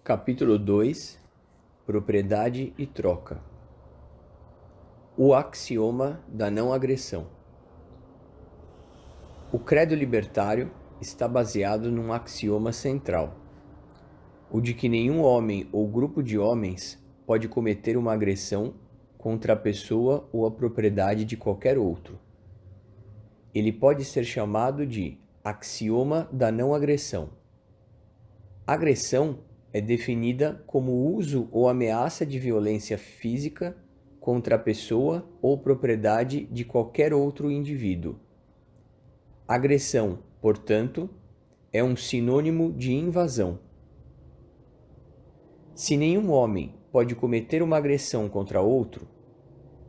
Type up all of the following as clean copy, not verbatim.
Capítulo 2: Propriedade e troca. O axioma da não agressão. O credo libertário está baseado num axioma central, o de que nenhum homem ou grupo de homens pode cometer uma agressão contra a pessoa ou a propriedade de qualquer outro. Ele pode ser chamado de axioma da não agressão. Agressão é definida como uso ou ameaça de violência física contra a pessoa ou propriedade de qualquer outro indivíduo. Agressão, portanto, é um sinônimo de invasão. Se nenhum homem pode cometer uma agressão contra outro,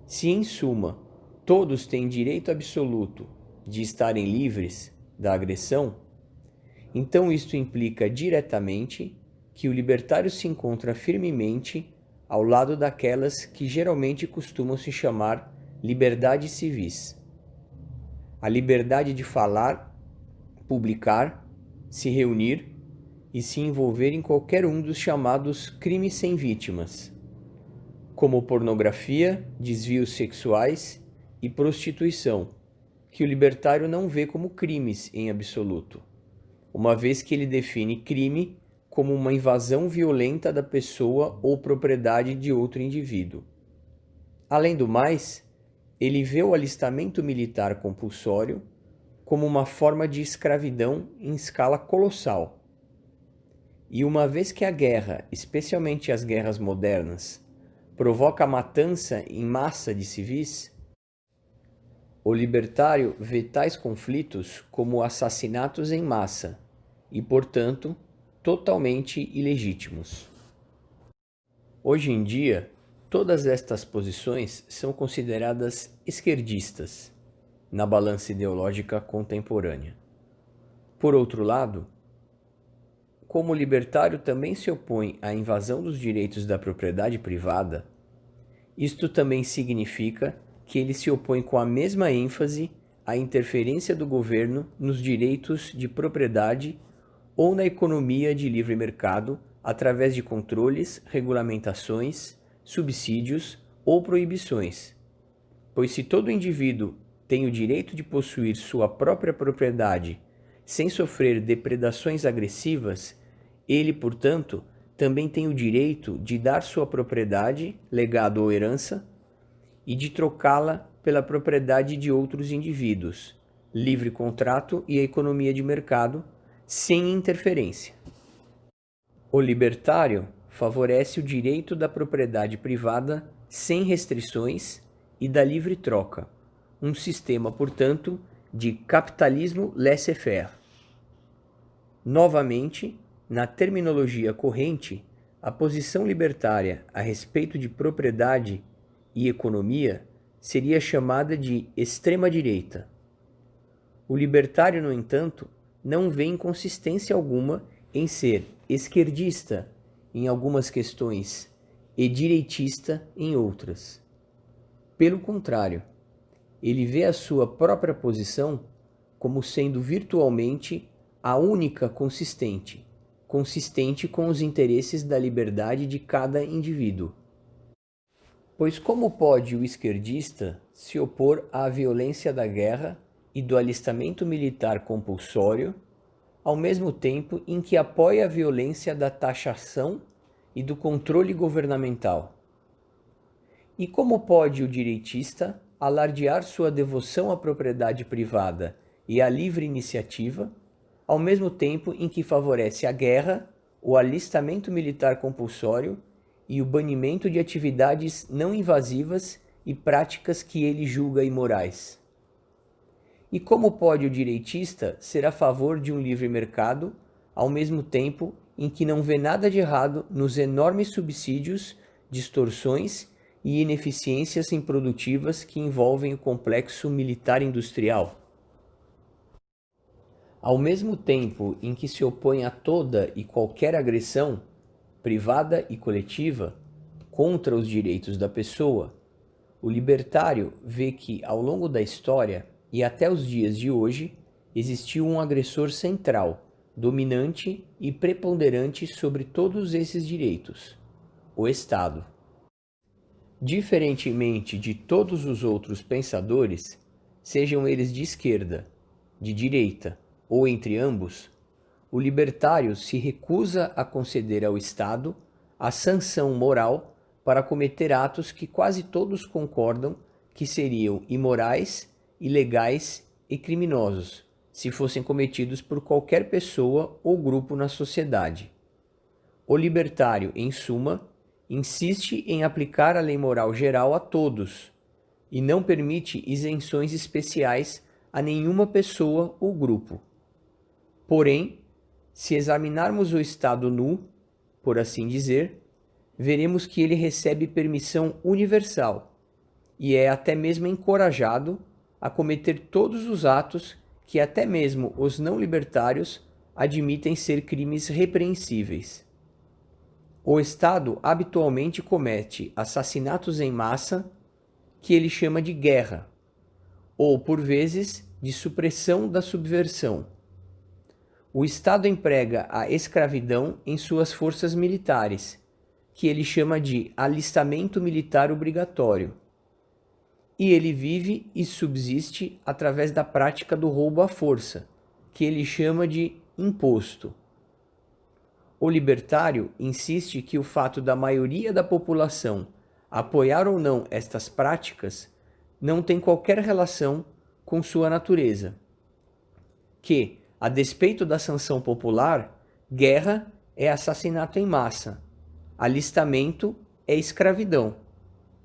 se em suma todos têm direito absoluto de estarem livres da agressão, então isto implica diretamente que o libertário se encontra firmemente ao lado daquelas que geralmente costumam se chamar liberdades civis. A liberdade de falar, publicar, se reunir e se envolver em qualquer um dos chamados crimes sem vítimas, como pornografia, desvios sexuais e prostituição, que o libertário não vê como crimes em absoluto, uma vez que ele define crime como uma invasão violenta da pessoa ou propriedade de outro indivíduo. Além do mais, ele vê o alistamento militar compulsório como uma forma de escravidão em escala colossal. E uma vez que a guerra, especialmente as guerras modernas, provoca a matança em massa de civis, o libertário vê tais conflitos como assassinatos em massa e, portanto, totalmente ilegítimos. Hoje em dia, todas estas posições são consideradas esquerdistas na balança ideológica contemporânea. Por outro lado, como o libertário também se opõe à invasão dos direitos da propriedade privada, isto também significa que ele se opõe com a mesma ênfase à interferência do governo nos direitos de propriedade ou na economia de livre mercado através de controles, regulamentações, subsídios ou proibições. Pois se todo indivíduo tem o direito de possuir sua própria propriedade sem sofrer depredações agressivas, ele, portanto, também tem o direito de dar sua propriedade, legado ou herança, e de trocá-la pela propriedade de outros indivíduos, livre contrato e a economia de mercado, sem interferência. O libertário favorece o direito da propriedade privada sem restrições e da livre troca, um sistema, portanto, de capitalismo laissez-faire. Novamente, na terminologia corrente, a posição libertária a respeito de propriedade e economia seria chamada de extrema-direita. O libertário, no entanto, não vê inconsistência alguma em ser esquerdista em algumas questões e direitista em outras. Pelo contrário, ele vê a sua própria posição como sendo virtualmente a única consistente com os interesses da liberdade de cada indivíduo. Pois como pode o esquerdista se opor à violência da guerra e do alistamento militar compulsório, ao mesmo tempo em que apoia a violência da taxação e do controle governamental? E como pode o direitista alardear sua devoção à propriedade privada e à livre iniciativa, ao mesmo tempo em que favorece a guerra, o alistamento militar compulsório e o banimento de atividades não invasivas e práticas que ele julga imorais? E como pode o direitista ser a favor de um livre mercado, ao mesmo tempo em que não vê nada de errado nos enormes subsídios, distorções e ineficiências improdutivas que envolvem o complexo militar-industrial? Ao mesmo tempo em que se opõe a toda e qualquer agressão, privada e coletiva, contra os direitos da pessoa, o libertário vê que, ao longo da história e até os dias de hoje, existiu um agressor central dominante e preponderante sobre todos esses direitos, o Estado. Diferentemente de todos os outros pensadores, sejam eles de esquerda, de direita ou entre ambos, o libertário se recusa a conceder ao Estado a sanção moral para cometer atos que quase todos concordam que seriam imorais, ilegais e criminosos, se fossem cometidos por qualquer pessoa ou grupo na sociedade. O libertário, em suma, insiste em aplicar a lei moral geral a todos e não permite isenções especiais a nenhuma pessoa ou grupo. Porém, se examinarmos o Estado nu, por assim dizer, veremos que ele recebe permissão universal e é até mesmo encorajado a cometer todos os atos que até mesmo os não libertários admitem ser crimes repreensíveis. O Estado habitualmente comete assassinatos em massa, que ele chama de guerra, ou, por vezes, de supressão da subversão. O Estado emprega a escravidão em suas forças militares, que ele chama de alistamento militar obrigatório. E ele vive e subsiste através da prática do roubo à força, que ele chama de imposto. O libertário insiste que o fato da maioria da população apoiar ou não estas práticas não tem qualquer relação com sua natureza. Que, a despeito da sanção popular, guerra é assassinato em massa, alistamento é escravidão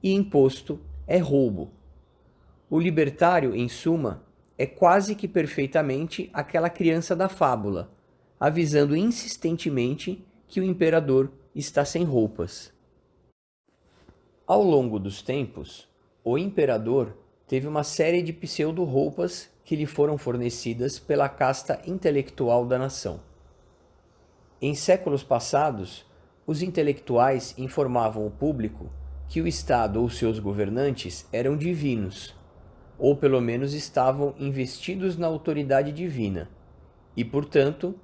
e imposto é roubo. O libertário, em suma, é quase que perfeitamente aquela criança da fábula, avisando insistentemente que o imperador está sem roupas. Ao longo dos tempos, o imperador teve uma série de pseudo-roupas que lhe foram fornecidas pela casta intelectual da nação. Em séculos passados, os intelectuais informavam o público que o Estado ou seus governantes eram divinos, ou pelo menos estavam investidos na autoridade divina, e, portanto,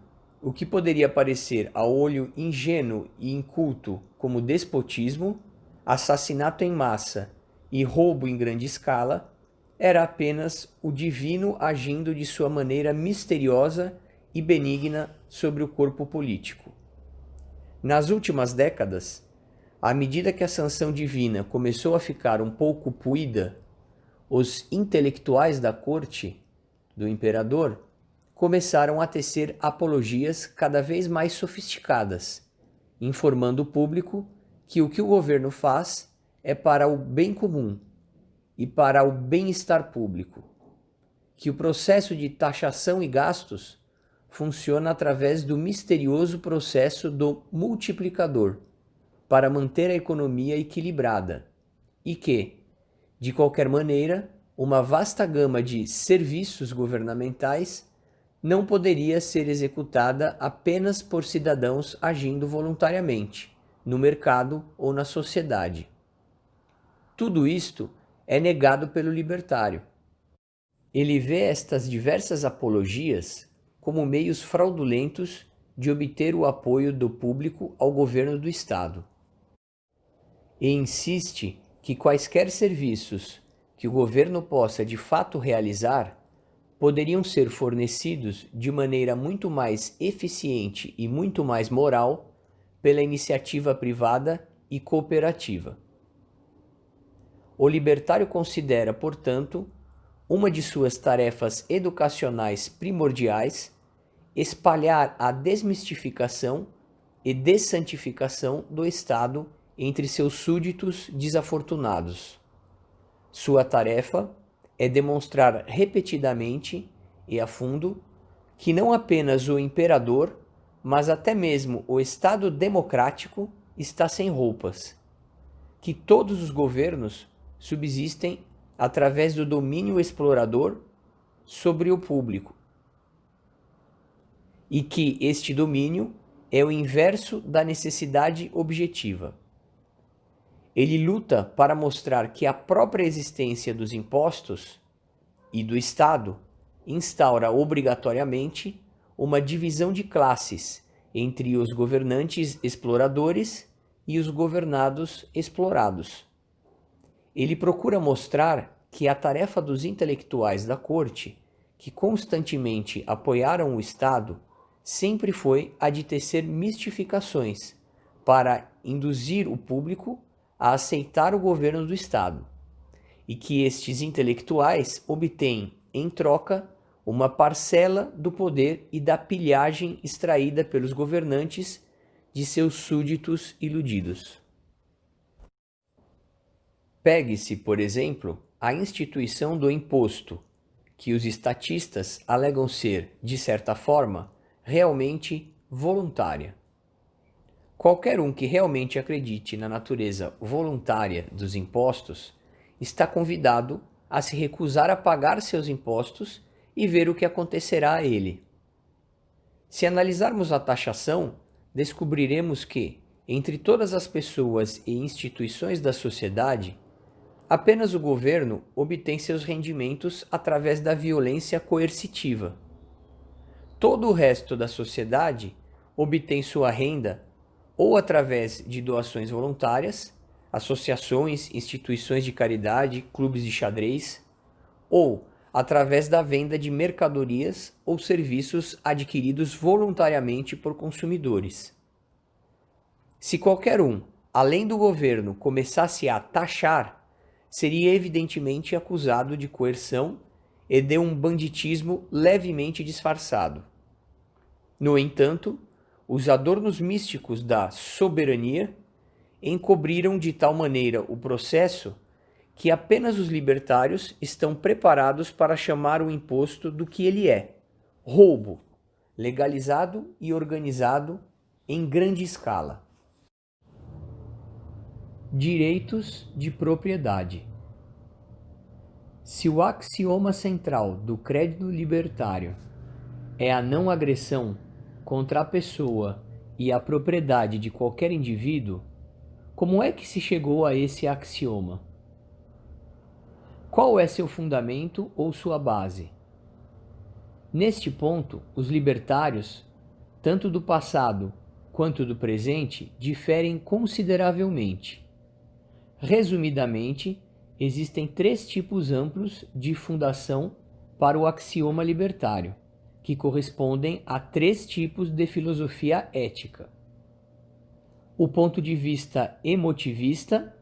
o que poderia parecer ao olho ingênuo e inculto como despotismo, assassinato em massa e roubo em grande escala, era apenas o divino agindo de sua maneira misteriosa e benigna sobre o corpo político. Nas últimas décadas, à medida que a sanção divina começou a ficar um pouco puída, os intelectuais da corte do imperador começaram a tecer apologias cada vez mais sofisticadas, informando o público que o governo faz é para o bem comum e para o bem-estar público, que o processo de taxação e gastos funciona através do misterioso processo do multiplicador para manter a economia equilibrada e que, de qualquer maneira, uma vasta gama de serviços governamentais não poderia ser executada apenas por cidadãos agindo voluntariamente, no mercado ou na sociedade. Tudo isto é negado pelo libertário. Ele vê estas diversas apologias como meios fraudulentos de obter o apoio do público ao governo do Estado. E insiste que quaisquer serviços que o governo possa de fato realizar poderiam ser fornecidos de maneira muito mais eficiente e muito mais moral pela iniciativa privada e cooperativa. O libertário considera, portanto, uma de suas tarefas educacionais primordiais espalhar a desmistificação e dessantificação do Estado entre seus súditos desafortunados. Sua tarefa é demonstrar repetidamente e a fundo que não apenas o imperador, mas até mesmo o Estado democrático está sem roupas, que todos os governos subsistem através do domínio explorador sobre o público, e que este domínio é o inverso da necessidade objetiva. Ele luta para mostrar que a própria existência dos impostos e do Estado instaura obrigatoriamente uma divisão de classes entre os governantes exploradores e os governados explorados. Ele procura mostrar que a tarefa dos intelectuais da corte, que constantemente apoiaram o Estado, sempre foi a de tecer mistificações para induzir o público a aceitar o governo do Estado, e que estes intelectuais obtêm, em troca, uma parcela do poder e da pilhagem extraída pelos governantes de seus súditos iludidos. Pegue-se, por exemplo, a instituição do imposto, que os estatistas alegam ser, de certa forma, realmente voluntária. Qualquer um que realmente acredite na natureza voluntária dos impostos está convidado a se recusar a pagar seus impostos e ver o que acontecerá a ele. Se analisarmos a taxação, descobriremos que, entre todas as pessoas e instituições da sociedade, apenas o governo obtém seus rendimentos através da violência coercitiva. Todo o resto da sociedade obtém sua renda ou através de doações voluntárias, associações, instituições de caridade, clubes de xadrez, ou através da venda de mercadorias ou serviços adquiridos voluntariamente por consumidores. Se qualquer um, além do governo, começasse a taxar, seria evidentemente acusado de coerção e de um banditismo levemente disfarçado. No entanto, os adornos místicos da soberania encobriram de tal maneira o processo que apenas os libertários estão preparados para chamar o imposto do que ele é: roubo, legalizado e organizado em grande escala. Direitos de propriedade. Se o axioma central do credo libertário é a não agressão contra a pessoa e a propriedade de qualquer indivíduo, como é que se chegou a esse axioma? Qual é seu fundamento ou sua base? Neste ponto, os libertários, tanto do passado quanto do presente, diferem consideravelmente. Resumidamente, existem 3 tipos amplos de fundação para o axioma libertário, que correspondem a 3 tipos de filosofia ética: o ponto de vista emotivista,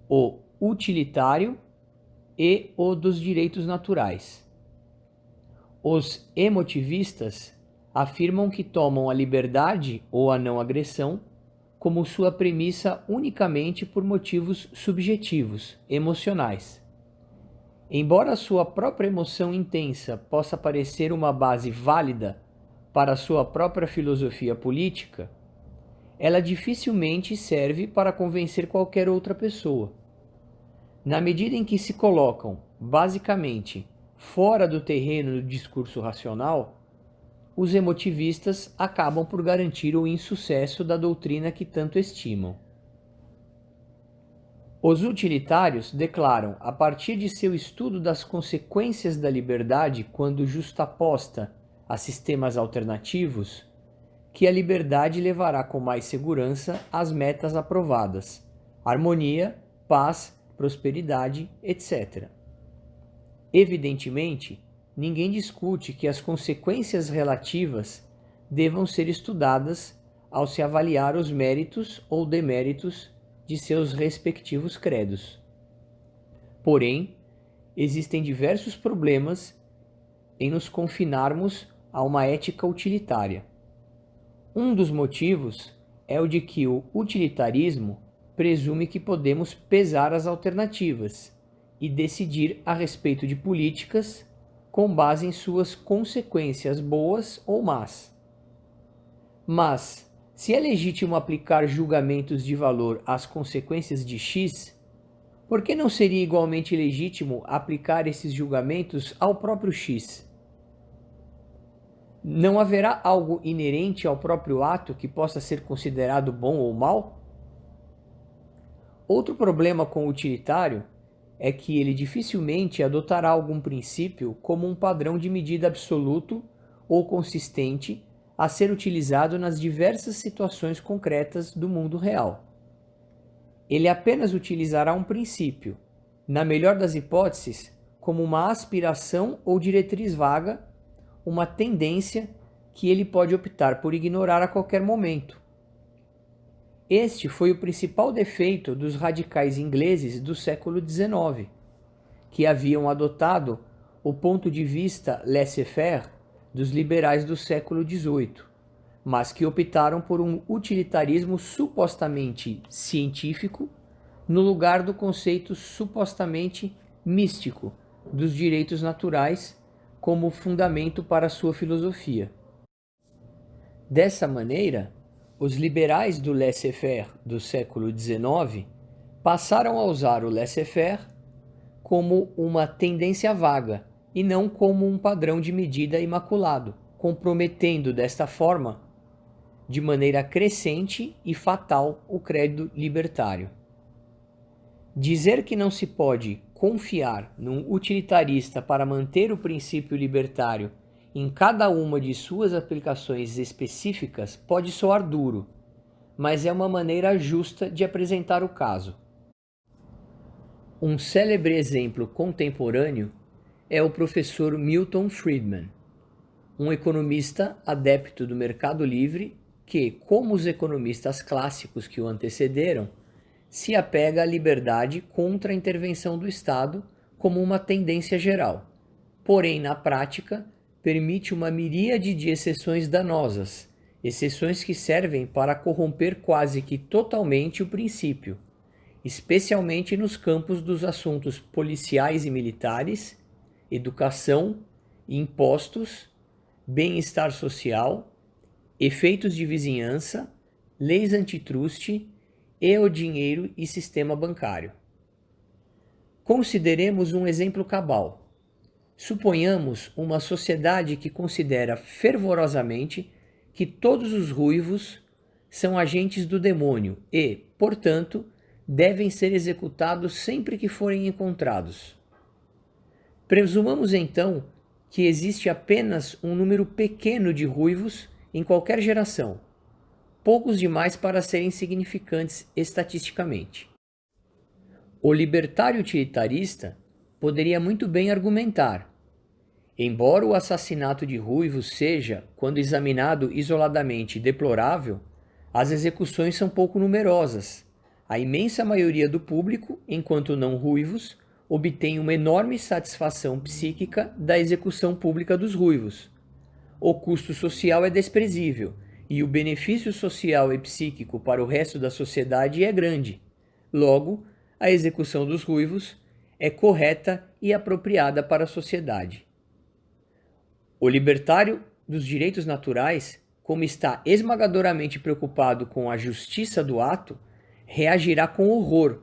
o utilitário e o dos direitos naturais. Os emotivistas afirmam que tomam a liberdade ou a não agressão como sua premissa unicamente por motivos subjetivos, emocionais. Embora sua própria emoção intensa possa parecer uma base válida para sua própria filosofia política, ela dificilmente serve para convencer qualquer outra pessoa. Na medida em que se colocam, basicamente, fora do terreno do discurso racional, os emotivistas acabam por garantir o insucesso da doutrina que tanto estimam. Os utilitários declaram, a partir de seu estudo das consequências da liberdade quando justaposta a sistemas alternativos, que a liberdade levará com mais segurança às metas aprovadas: harmonia, paz, prosperidade, etc. Evidentemente, ninguém discute que as consequências relativas devam ser estudadas ao se avaliar os méritos ou deméritos de seus respectivos credos. Porém, existem diversos problemas em nos confinarmos a uma ética utilitária. Um dos motivos é o de que o utilitarismo presume que podemos pesar as alternativas e decidir a respeito de políticas com base em suas consequências boas ou más. Mas, se é legítimo aplicar julgamentos de valor às consequências de X, por que não seria igualmente legítimo aplicar esses julgamentos ao próprio X? Não haverá algo inerente ao próprio ato que possa ser considerado bom ou mal? Outro problema com o utilitário é que ele dificilmente adotará algum princípio como um padrão de medida absoluto ou consistente a ser utilizado nas diversas situações concretas do mundo real. Ele apenas utilizará um princípio, na melhor das hipóteses, como uma aspiração ou diretriz vaga, uma tendência que ele pode optar por ignorar a qualquer momento. Este foi o principal defeito dos radicais ingleses do século XIX, que haviam adotado o ponto de vista laissez-faire dos liberais do século XVIII, mas que optaram por um utilitarismo supostamente científico no lugar do conceito supostamente místico dos direitos naturais como fundamento para sua filosofia. Dessa maneira, os liberais do laissez-faire do século XIX passaram a usar o laissez-faire como uma tendência vaga e não como um padrão de medida imaculado, comprometendo desta forma, de maneira crescente e fatal, o credo libertário. Dizer que não se pode confiar num utilitarista para manter o princípio libertário em cada uma de suas aplicações específicas pode soar duro, mas é uma maneira justa de apresentar o caso. Um célebre exemplo contemporâneo é o professor Milton Friedman, um economista adepto do mercado livre que, como os economistas clássicos que o antecederam, se apega à liberdade contra a intervenção do Estado como uma tendência geral, porém, na prática, permite uma miríade de exceções danosas, exceções que servem para corromper quase que totalmente o princípio, especialmente nos campos dos assuntos policiais e militares, educação, impostos, bem-estar social, efeitos de vizinhança, leis antitruste e o dinheiro e sistema bancário. Consideremos um exemplo cabal. Suponhamos uma sociedade que considera fervorosamente que todos os ruivos são agentes do demônio e, portanto, devem ser executados sempre que forem encontrados. Presumamos então que existe apenas um número pequeno de ruivos em qualquer geração, poucos demais para serem significantes estatisticamente. O libertário utilitarista poderia muito bem argumentar: embora o assassinato de ruivos seja, quando examinado isoladamente, deplorável, as execuções são pouco numerosas. A imensa maioria do público, enquanto não ruivos, obtém uma enorme satisfação psíquica da execução pública dos ruivos. O custo social é desprezível e o benefício social e psíquico para o resto da sociedade é grande. Logo, a execução dos ruivos é correta e apropriada para a sociedade. O libertário dos direitos naturais, como está esmagadoramente preocupado com a justiça do ato, reagirá com horror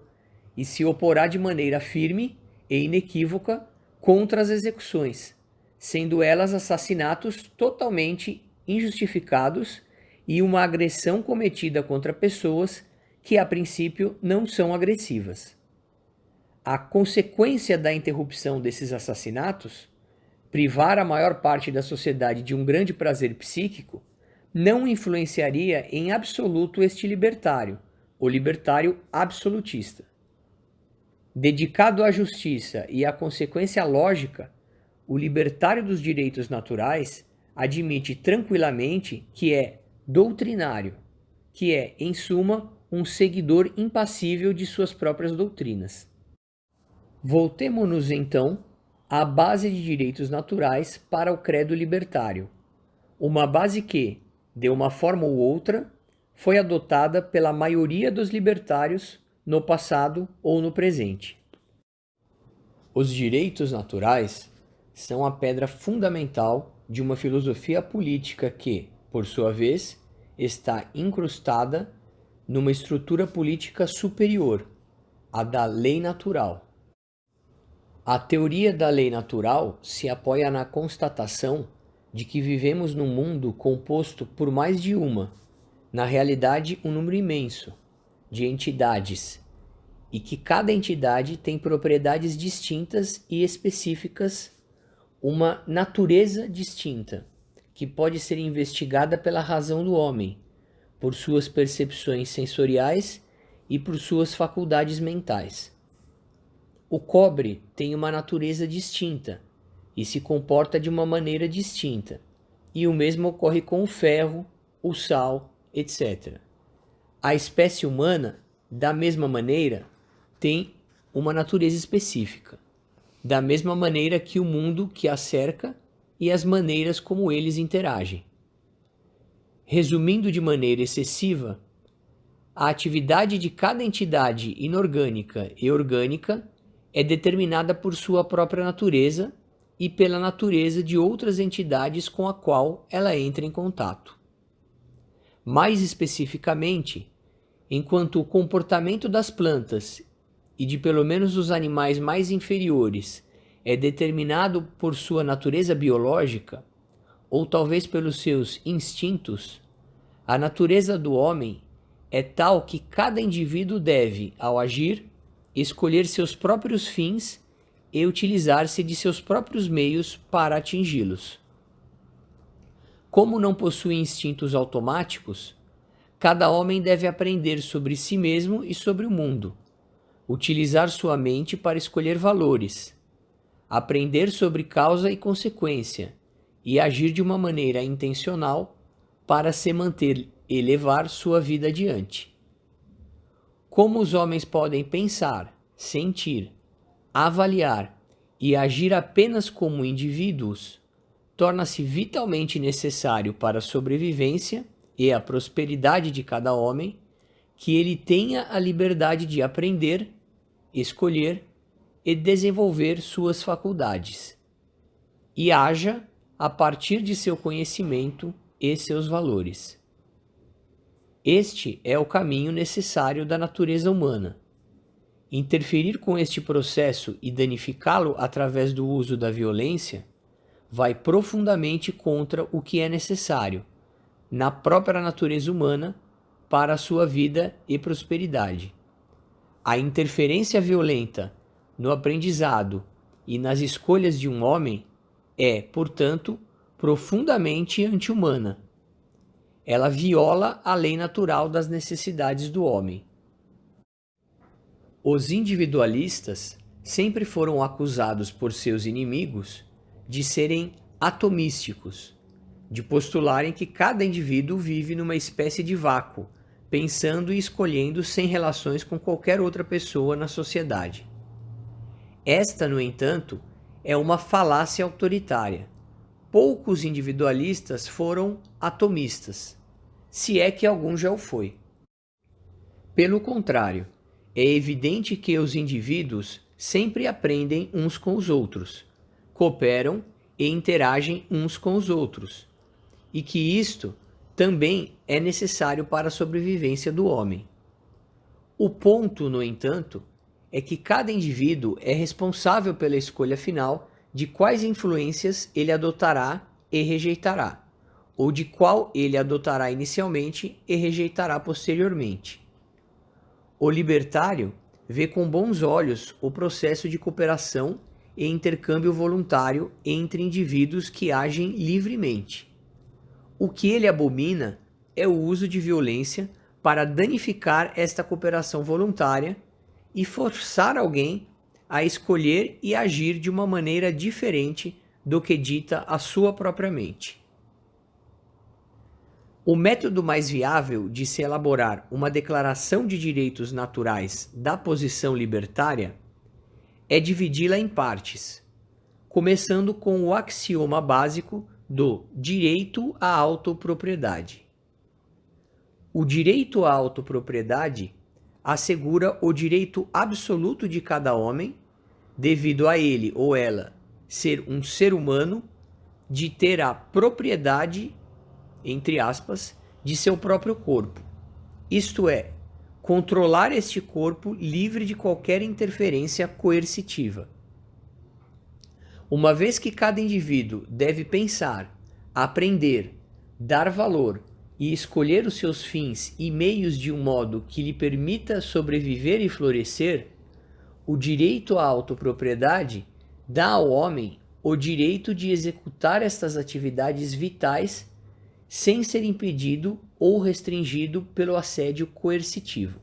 e se oporá de maneira firme e inequívoca contra as execuções, sendo elas assassinatos totalmente injustificados e uma agressão cometida contra pessoas que, a princípio, não são agressivas. A consequência da interrupção desses assassinatos, privar a maior parte da sociedade de um grande prazer psíquico, não influenciaria em absoluto este libertário, o libertário absolutista. Dedicado à justiça e à consequência lógica, o libertário dos direitos naturais admite tranquilamente que é doutrinário, que é, em suma, um seguidor impassível de suas próprias doutrinas. Voltemo-nos, então, à base de direitos naturais para o credo libertário, uma base que, de uma forma ou outra, foi adotada pela maioria dos libertários no passado ou no presente. Os direitos naturais são a pedra fundamental de uma filosofia política que, por sua vez, está incrustada numa estrutura política superior, a da lei natural. A teoria da lei natural se apoia na constatação de que vivemos num mundo composto por mais de uma, na realidade um número imenso, de entidades, e que cada entidade tem propriedades distintas e específicas, uma natureza distinta, que pode ser investigada pela razão do homem, por suas percepções sensoriais e por suas faculdades mentais. O cobre tem uma natureza distinta e se comporta de uma maneira distinta, e o mesmo ocorre com o ferro, o sal, etc. A espécie humana, da mesma maneira, tem uma natureza específica, da mesma maneira que o mundo que a cerca e as maneiras como eles interagem. Resumindo de maneira excessiva, a atividade de cada entidade inorgânica e orgânica é determinada por sua própria natureza e pela natureza de outras entidades com a qual ela entra em contato. Mais especificamente, enquanto o comportamento das plantas e de pelo menos os animais mais inferiores é determinado por sua natureza biológica, ou talvez pelos seus instintos, a natureza do homem é tal que cada indivíduo deve, ao agir, escolher seus próprios fins e utilizar-se de seus próprios meios para atingi-los. Como não possui instintos automáticos, cada homem deve aprender sobre si mesmo e sobre o mundo, utilizar sua mente para escolher valores, aprender sobre causa e consequência e agir de uma maneira intencional para se manter e levar sua vida adiante. Como os homens podem pensar, sentir, avaliar e agir apenas como indivíduos, torna-se vitalmente necessário para a sobrevivência e a prosperidade de cada homem que ele tenha a liberdade de aprender, escolher e desenvolver suas faculdades, e haja a partir de seu conhecimento e seus valores. Este é o caminho necessário da natureza humana. Interferir com este processo e danificá-lo através do uso da violência vai profundamente contra o que é necessário, na própria natureza humana, para a sua vida e prosperidade. A interferência violenta no aprendizado e nas escolhas de um homem é, portanto, profundamente anti-humana. Ela viola a lei natural das necessidades do homem. Os individualistas sempre foram acusados por seus inimigos de serem atomísticos, de postularem que cada indivíduo vive numa espécie de vácuo, pensando e escolhendo sem relações com qualquer outra pessoa na sociedade. Esta, no entanto, é uma falácia autoritária. Poucos individualistas foram atomistas, se é que algum já o foi. Pelo contrário, é evidente que os indivíduos sempre aprendem uns com os outros, cooperam e interagem uns com os outros, e que isto também é necessário para a sobrevivência do homem. O ponto, no entanto, é que cada indivíduo é responsável pela escolha final de quais influências ele adotará e rejeitará, ou de qual ele adotará inicialmente e rejeitará posteriormente. O libertário vê com bons olhos o processo de cooperação e intercâmbio voluntário entre indivíduos que agem livremente. O que ele abomina é o uso de violência para danificar esta cooperação voluntária e forçar alguém a escolher e agir de uma maneira diferente do que dita a sua própria mente. O método mais viável de se elaborar uma declaração de direitos naturais da posição libertária é dividi-la em partes, começando com o axioma básico do direito à autopropriedade. O direito à autopropriedade assegura o direito absoluto de cada homem, devido a ele ou ela ser um ser humano, de ter a propriedade, entre aspas, de seu próprio corpo, isto é, controlar este corpo livre de qualquer interferência coercitiva. Uma vez que cada indivíduo deve pensar, aprender, dar valor e escolher os seus fins e meios de um modo que lhe permita sobreviver e florescer, o direito à autopropriedade dá ao homem o direito de executar estas atividades vitais sem ser impedido ou restringido pelo assédio coercitivo.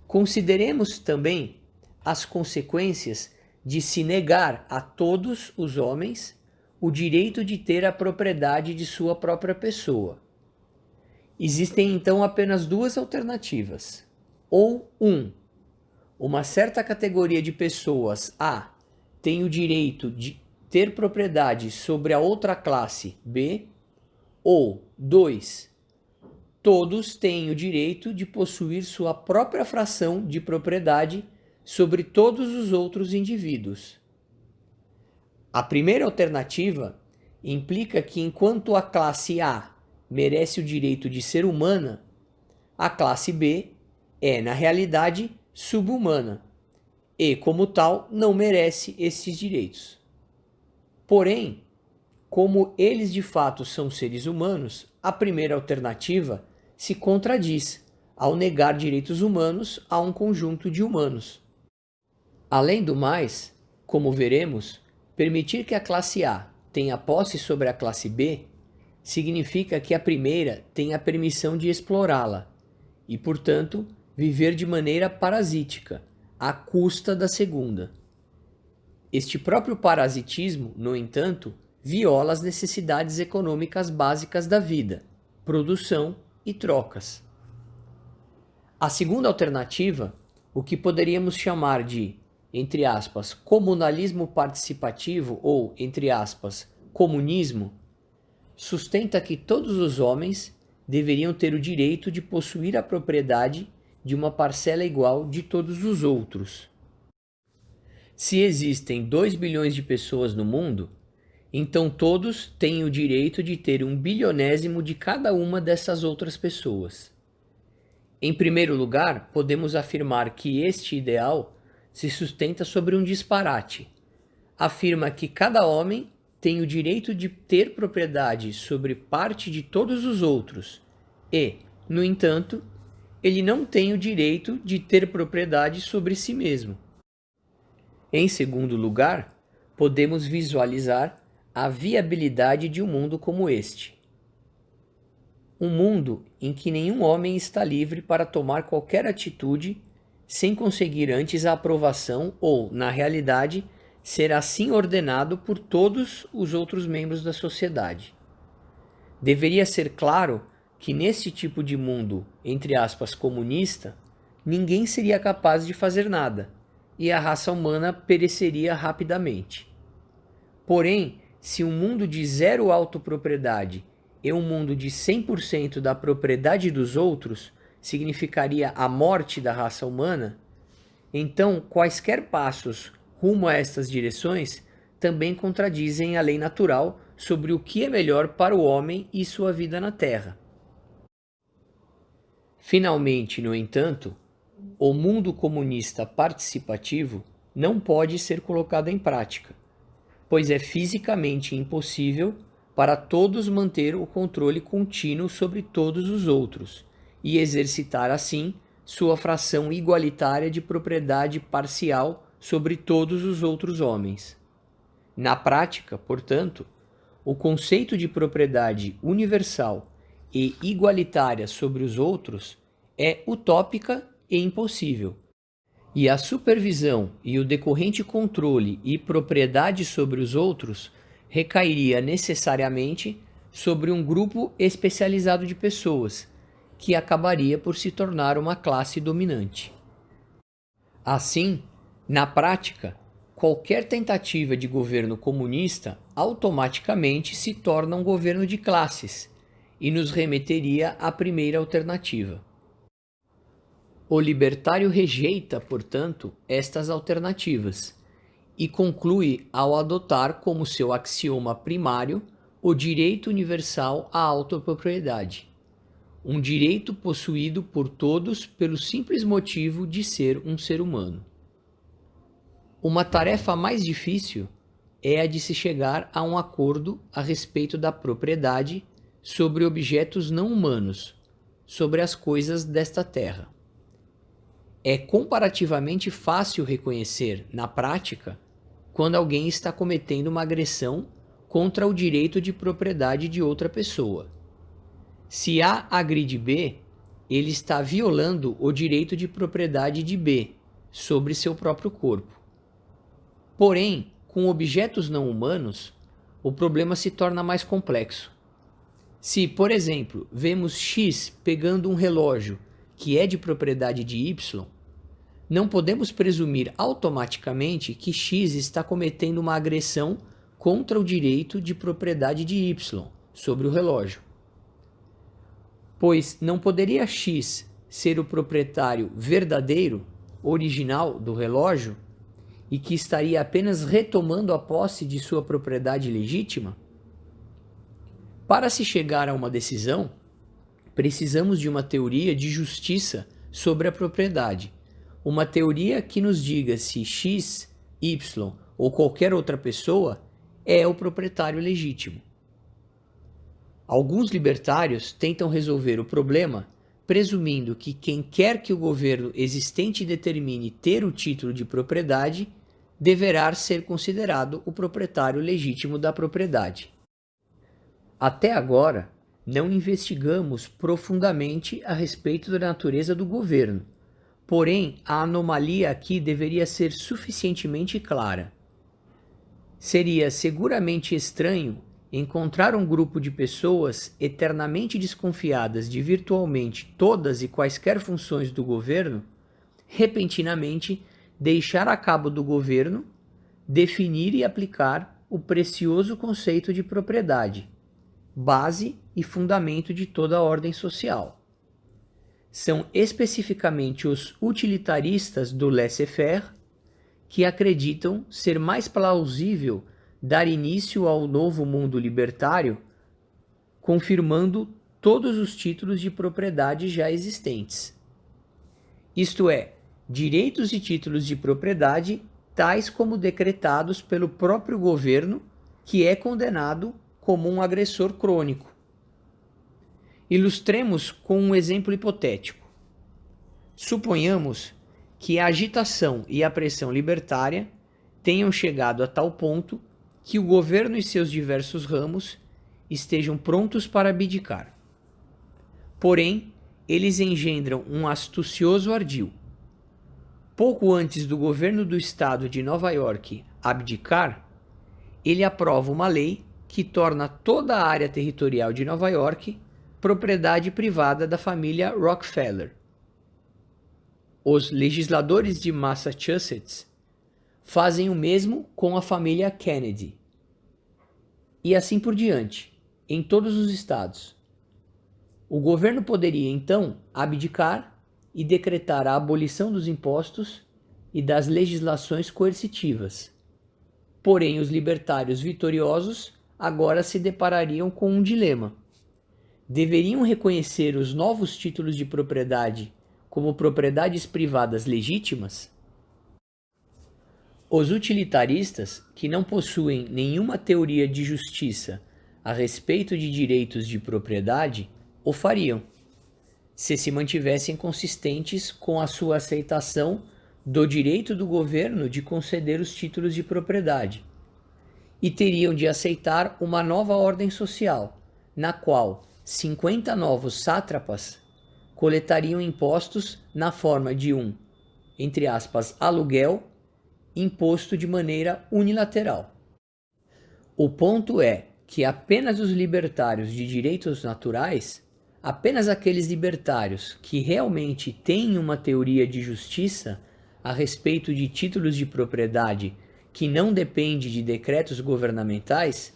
Consideremos também as consequências de se negar a todos os homens o direito de ter a propriedade de sua própria pessoa. Existem então apenas duas alternativas. Ou uma certa categoria de pessoas A tem o direito de ter propriedade sobre a outra classe B, ou 2, todos têm o direito de possuir sua própria fração de propriedade sobre todos os outros indivíduos. A primeira alternativa implica que enquanto a classe A merece o direito de ser humana, a classe B é, na realidade, subhumana e, como tal, não merece esses direitos. Porém, como eles de fato são seres humanos, a primeira alternativa se contradiz ao negar direitos humanos a um conjunto de humanos. Além do mais, como veremos, permitir que a classe A tenha posse sobre a classe B significa que a primeira tem a permissão de explorá-la e, portanto, viver de maneira parasítica, à custa da segunda. Este próprio parasitismo, no entanto, viola as necessidades econômicas básicas da vida, produção e trocas. A segunda alternativa, o que poderíamos chamar de, entre aspas, comunalismo participativo ou, entre aspas, comunismo, sustenta que todos os homens deveriam ter o direito de possuir a propriedade de uma parcela igual de todos os outros. Se existem 2 bilhões de pessoas no mundo, então todos têm o direito de ter 1/1000º de cada uma dessas outras pessoas. Em primeiro lugar, podemos afirmar que este ideal se sustenta sobre um disparate. Afirma que cada homem tem o direito de ter propriedade sobre parte de todos os outros e, no entanto, ele não tem o direito de ter propriedade sobre si mesmo. Em segundo lugar, podemos visualizar a viabilidade de um mundo como este. Um mundo em que nenhum homem está livre para tomar qualquer atitude sem conseguir antes a aprovação ou, na realidade, ser assim ordenado por todos os outros membros da sociedade. Deveria ser claro que neste tipo de mundo, entre aspas, comunista, ninguém seria capaz de fazer nada e a raça humana pereceria rapidamente. Porém, se um mundo de zero autopropriedade e um mundo de 100% da propriedade dos outros significaria a morte da raça humana, então quaisquer passos rumo a estas direções também contradizem a lei natural sobre o que é melhor para o homem e sua vida na Terra. Finalmente, no entanto, o mundo comunista participativo não pode ser colocado em prática, pois é fisicamente impossível para todos manter o controle contínuo sobre todos os outros e exercitar assim sua fração igualitária de propriedade parcial sobre todos os outros homens. Na prática, portanto, o conceito de propriedade universal e igualitária sobre os outros é utópica e impossível, e a supervisão e o decorrente controle e propriedade sobre os outros recairia necessariamente sobre um grupo especializado de pessoas, que acabaria por se tornar uma classe dominante. Assim, na prática, qualquer tentativa de governo comunista automaticamente se torna um governo de classes e nos remeteria à primeira alternativa. O libertário rejeita, portanto, estas alternativas e conclui ao adotar como seu axioma primário o direito universal à autopropriedade, um direito possuído por todos pelo simples motivo de ser um ser humano. Uma tarefa mais difícil é a de se chegar a um acordo a respeito da propriedade sobre objetos não humanos, sobre as coisas desta terra. É comparativamente fácil reconhecer, na prática, quando alguém está cometendo uma agressão contra o direito de propriedade de outra pessoa. Se A agride B, ele está violando o direito de propriedade de B sobre seu próprio corpo. Porém, com objetos não humanos, o problema se torna mais complexo. Se, por exemplo, vemos X pegando um relógio que é de propriedade de Y, não podemos presumir automaticamente que X está cometendo uma agressão contra o direito de propriedade de Y sobre o relógio. Pois não poderia X ser o proprietário verdadeiro, original do relógio, e que estaria apenas retomando a posse de sua propriedade legítima? Para se chegar a uma decisão, precisamos de uma teoria de justiça sobre a propriedade, uma teoria que nos diga se X, Y ou qualquer outra pessoa é o proprietário legítimo. Alguns libertários tentam resolver o problema presumindo que quem quer que o governo existente determine ter o título de propriedade deverá ser considerado o proprietário legítimo da propriedade. Até agora, não investigamos profundamente a respeito da natureza do governo, porém a anomalia aqui deveria ser suficientemente clara. Seria seguramente estranho encontrar um grupo de pessoas eternamente desconfiadas de virtualmente todas e quaisquer funções do governo, repentinamente deixar a cabo do governo definir e aplicar o precioso conceito de propriedade, base e fundamento de toda a ordem social. São especificamente os utilitaristas do laissez-faire que acreditam ser mais plausível dar início ao novo mundo libertário, confirmando todos os títulos de propriedade já existentes. Isto é, direitos e títulos de propriedade tais como decretados pelo próprio governo, que é condenado como um agressor crônico. Ilustremos com um exemplo hipotético. Suponhamos que a agitação e a pressão libertária tenham chegado a tal ponto que o governo e seus diversos ramos estejam prontos para abdicar. Porém, eles engendram um astucioso ardil. Pouco antes do governo do estado de Nova York abdicar, ele aprova uma lei que torna toda a área territorial de Nova York propriedade privada da família Rockefeller. Os legisladores de Massachusetts fazem o mesmo com a família Kennedy. E assim por diante, em todos os estados. O governo poderia, então, abdicar e decretar a abolição dos impostos e das legislações coercitivas. Porém, os libertários vitoriosos agora se deparariam com um dilema. Deveriam reconhecer os novos títulos de propriedade como propriedades privadas legítimas? Os utilitaristas, que não possuem nenhuma teoria de justiça a respeito de direitos de propriedade, o fariam, se mantivessem consistentes com a sua aceitação do direito do governo de conceder os títulos de propriedade, e teriam de aceitar uma nova ordem social, na qual 50 novos sátrapas coletariam impostos na forma de um, entre aspas, aluguel, imposto de maneira unilateral. O ponto é que apenas os libertários de direitos naturais, apenas aqueles libertários que realmente têm uma teoria de justiça a respeito de títulos de propriedade que não depende de decretos governamentais,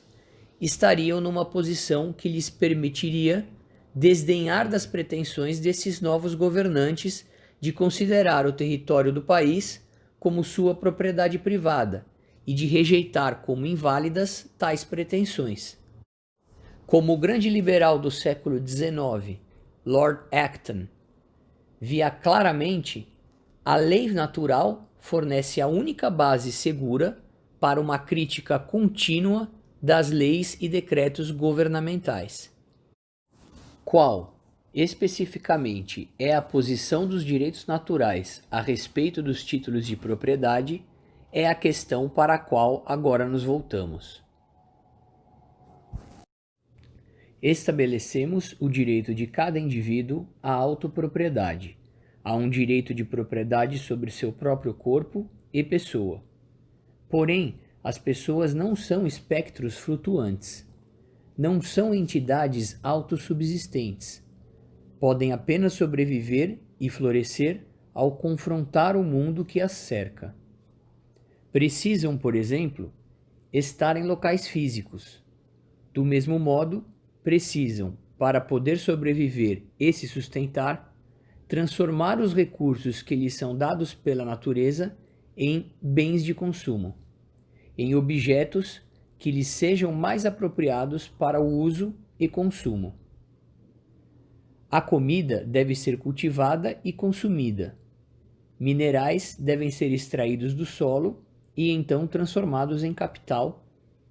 estariam numa posição que lhes permitiria desdenhar das pretensões desses novos governantes de considerar o território do país como sua propriedade privada e de rejeitar como inválidas tais pretensões. Como o grande liberal do século XIX, Lord Acton, via claramente, a lei natural fornece a única base segura para uma crítica contínua das leis e decretos governamentais. Qual, especificamente, é a posição dos direitos naturais a respeito dos títulos de propriedade é a questão para a qual agora nos voltamos. Estabelecemos o direito de cada indivíduo à autopropriedade, a um direito de propriedade sobre seu próprio corpo e pessoa. Porém, as pessoas não são espectros flutuantes, não são entidades autossubsistentes. Podem apenas sobreviver e florescer ao confrontar o mundo que as cerca. Precisam, por exemplo, estar em locais físicos. Do mesmo modo, precisam, para poder sobreviver e se sustentar, transformar os recursos que lhes são dados pela natureza em bens de consumo, em objetos que lhes sejam mais apropriados para o uso e consumo. A comida deve ser cultivada e consumida. Minerais devem ser extraídos do solo e então transformados em capital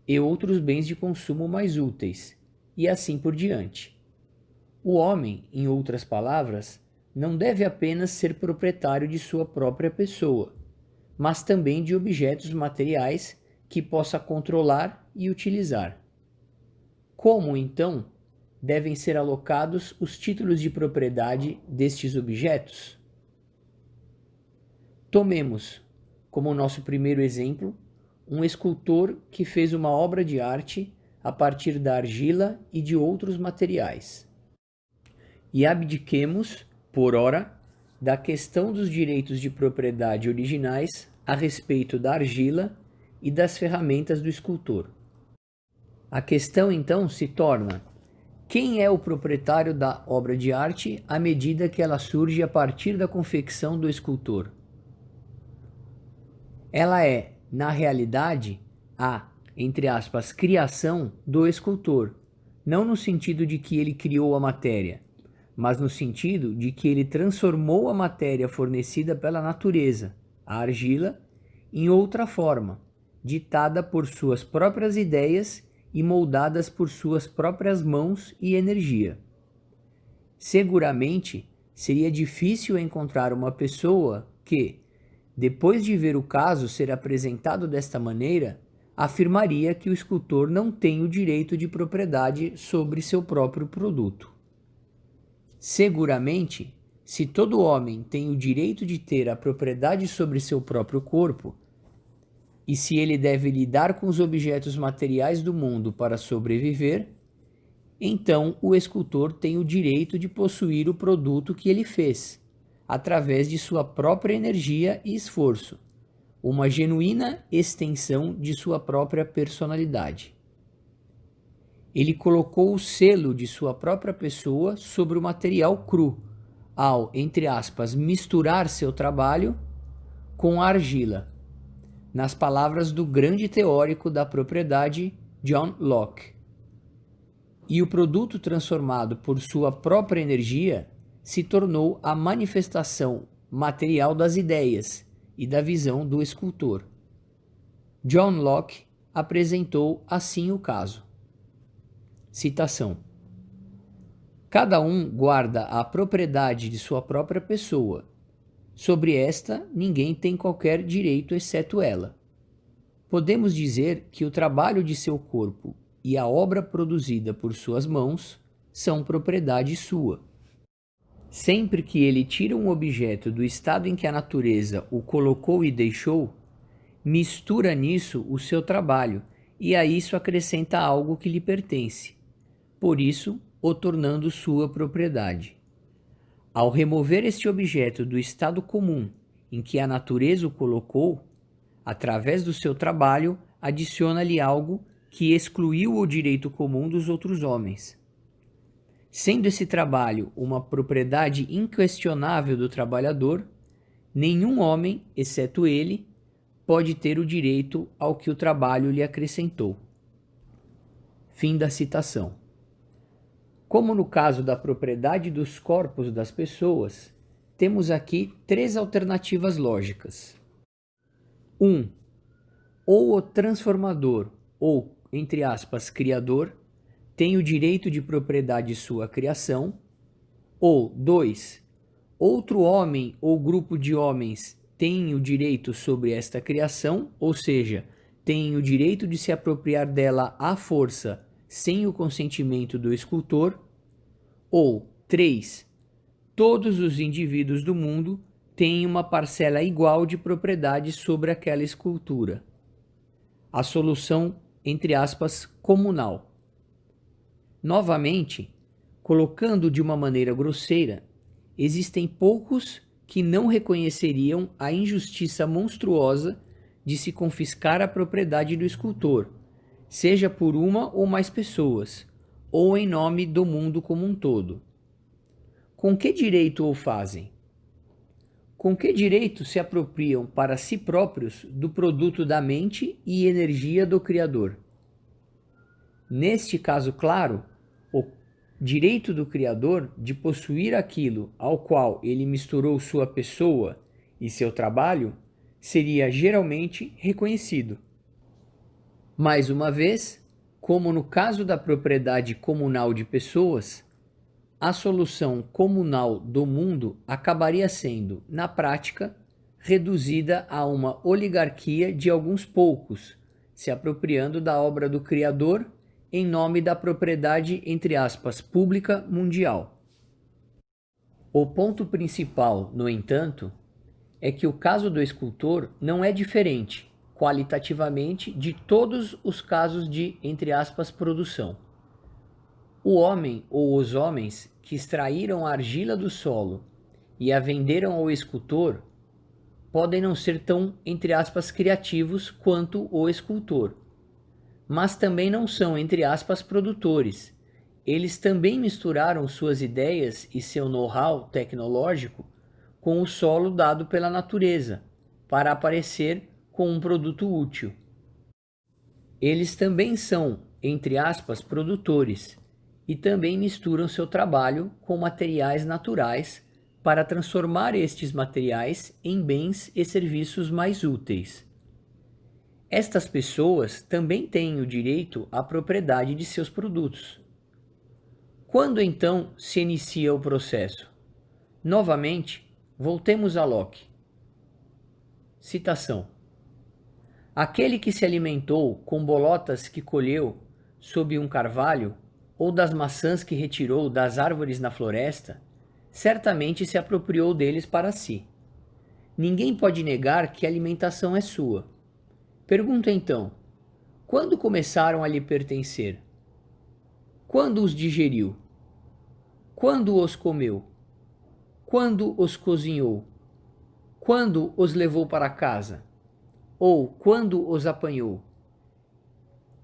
e outros bens de consumo mais úteis, e assim por diante. O homem, em outras palavras, não deve apenas ser proprietário de sua própria pessoa, mas também de objetos materiais que possa controlar e utilizar. Como, então, devem ser alocados os títulos de propriedade destes objetos? Tomemos, como nosso primeiro exemplo, um escultor que fez uma obra de arte a partir da argila e de outros materiais. E abdiquemos, por ora, da questão dos direitos de propriedade originais a respeito da argila e das ferramentas do escultor. A questão, então, se torna: quem é o proprietário da obra de arte à medida que ela surge a partir da confecção do escultor? Ela é, na realidade, a, entre aspas, criação do escultor, não no sentido de que ele criou a matéria, mas no sentido de que ele transformou a matéria fornecida pela natureza, a argila, em outra forma, ditada por suas próprias ideias e moldadas por suas próprias mãos e energia. Seguramente, seria difícil encontrar uma pessoa que, depois de ver o caso ser apresentado desta maneira, afirmaria que o escultor não tem o direito de propriedade sobre seu próprio produto. Seguramente, se todo homem tem o direito de ter a propriedade sobre seu próprio corpo, e se ele deve lidar com os objetos materiais do mundo para sobreviver, então o escultor tem o direito de possuir o produto que ele fez, através de sua própria energia e esforço, uma genuína extensão de sua própria personalidade. Ele colocou o selo de sua própria pessoa sobre o material cru, ao, entre aspas, misturar seu trabalho com a argila, nas palavras do grande teórico da propriedade John Locke. E o produto transformado por sua própria energia se tornou a manifestação material das ideias e da visão do escultor. John Locke apresentou assim o caso. Citação: cada um guarda a propriedade de sua própria pessoa. Sobre esta, ninguém tem qualquer direito exceto ela. Podemos dizer que o trabalho de seu corpo e a obra produzida por suas mãos são propriedade sua. Sempre que ele tira um objeto do estado em que a natureza o colocou e deixou, mistura nisso o seu trabalho e a isso acrescenta algo que lhe pertence, por isso o tornando sua propriedade. Ao remover este objeto do estado comum em que a natureza o colocou, através do seu trabalho, adiciona-lhe algo que excluiu o direito comum dos outros homens. Sendo esse trabalho uma propriedade inquestionável do trabalhador, nenhum homem, exceto ele, pode ter o direito ao que o trabalho lhe acrescentou. Fim da citação. Como no caso da propriedade dos corpos das pessoas, temos aqui três alternativas lógicas. 1. Ou o transformador, ou, entre aspas, criador, tem o direito de propriedade de sua criação, ou 2. Outro homem ou grupo de homens tem têm o direito sobre esta criação, ou seja, têm o direito de se apropriar dela à força sem o consentimento do escultor. Ou 3. Todos os indivíduos do mundo têm uma parcela igual de propriedade sobre aquela escultura. A solução, entre aspas, comunal. Novamente, colocando de uma maneira grosseira, existem poucos que não reconheceriam a injustiça monstruosa de se confiscar a propriedade do escultor, seja por uma ou mais pessoas, ou em nome do mundo como um todo. Com que direito o fazem? Com que direito se apropriam para si próprios do produto da mente e energia do Criador? Neste caso claro, o direito do Criador de possuir aquilo ao qual ele misturou sua pessoa e seu trabalho seria geralmente reconhecido. Mais uma vez, como no caso da propriedade comunal de pessoas, a solução comunal do mundo acabaria sendo, na prática, reduzida a uma oligarquia de alguns poucos, se apropriando da obra do Criador em nome da propriedade, entre aspas, pública mundial. O ponto principal, no entanto, é que o caso do escultor não é diferente, qualitativamente, de todos os casos de, entre aspas, produção. O homem ou os homens que extraíram a argila do solo e a venderam ao escultor podem não ser tão, entre aspas, criativos quanto o escultor, mas também não são, entre aspas, produtores. Eles também misturaram suas ideias e seu know-how tecnológico com o solo dado pela natureza, para aparecer com um produto útil. Eles também são, entre aspas, produtores, e também misturam seu trabalho com materiais naturais para transformar estes materiais em bens e serviços mais úteis. Estas pessoas também têm o direito à propriedade de seus produtos. Quando então se inicia o processo? Novamente, voltemos a Locke. Citação: aquele que se alimentou com bolotas que colheu sob um carvalho ou das maçãs que retirou das árvores na floresta, certamente se apropriou deles para si. Ninguém pode negar que a alimentação é sua. Pergunta então, quando começaram a lhe pertencer? Quando os digeriu? Quando os comeu? Quando os cozinhou? Quando os levou para casa? Ou quando os apanhou?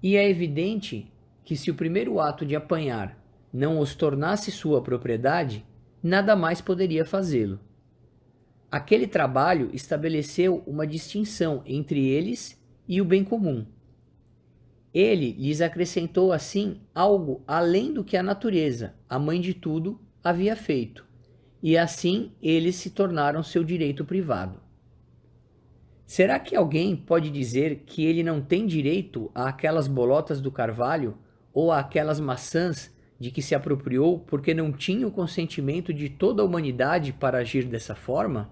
E é evidente que se o primeiro ato de apanhar não os tornasse sua propriedade, nada mais poderia fazê-lo. Aquele trabalho estabeleceu uma distinção entre eles e o bem comum. Ele lhes acrescentou assim algo além do que a natureza, a mãe de tudo, havia feito, e assim eles se tornaram seu direito privado. Será que alguém pode dizer que ele não tem direito àquelas bolotas do carvalho ou àquelas maçãs de que se apropriou porque não tinha o consentimento de toda a humanidade para agir dessa forma?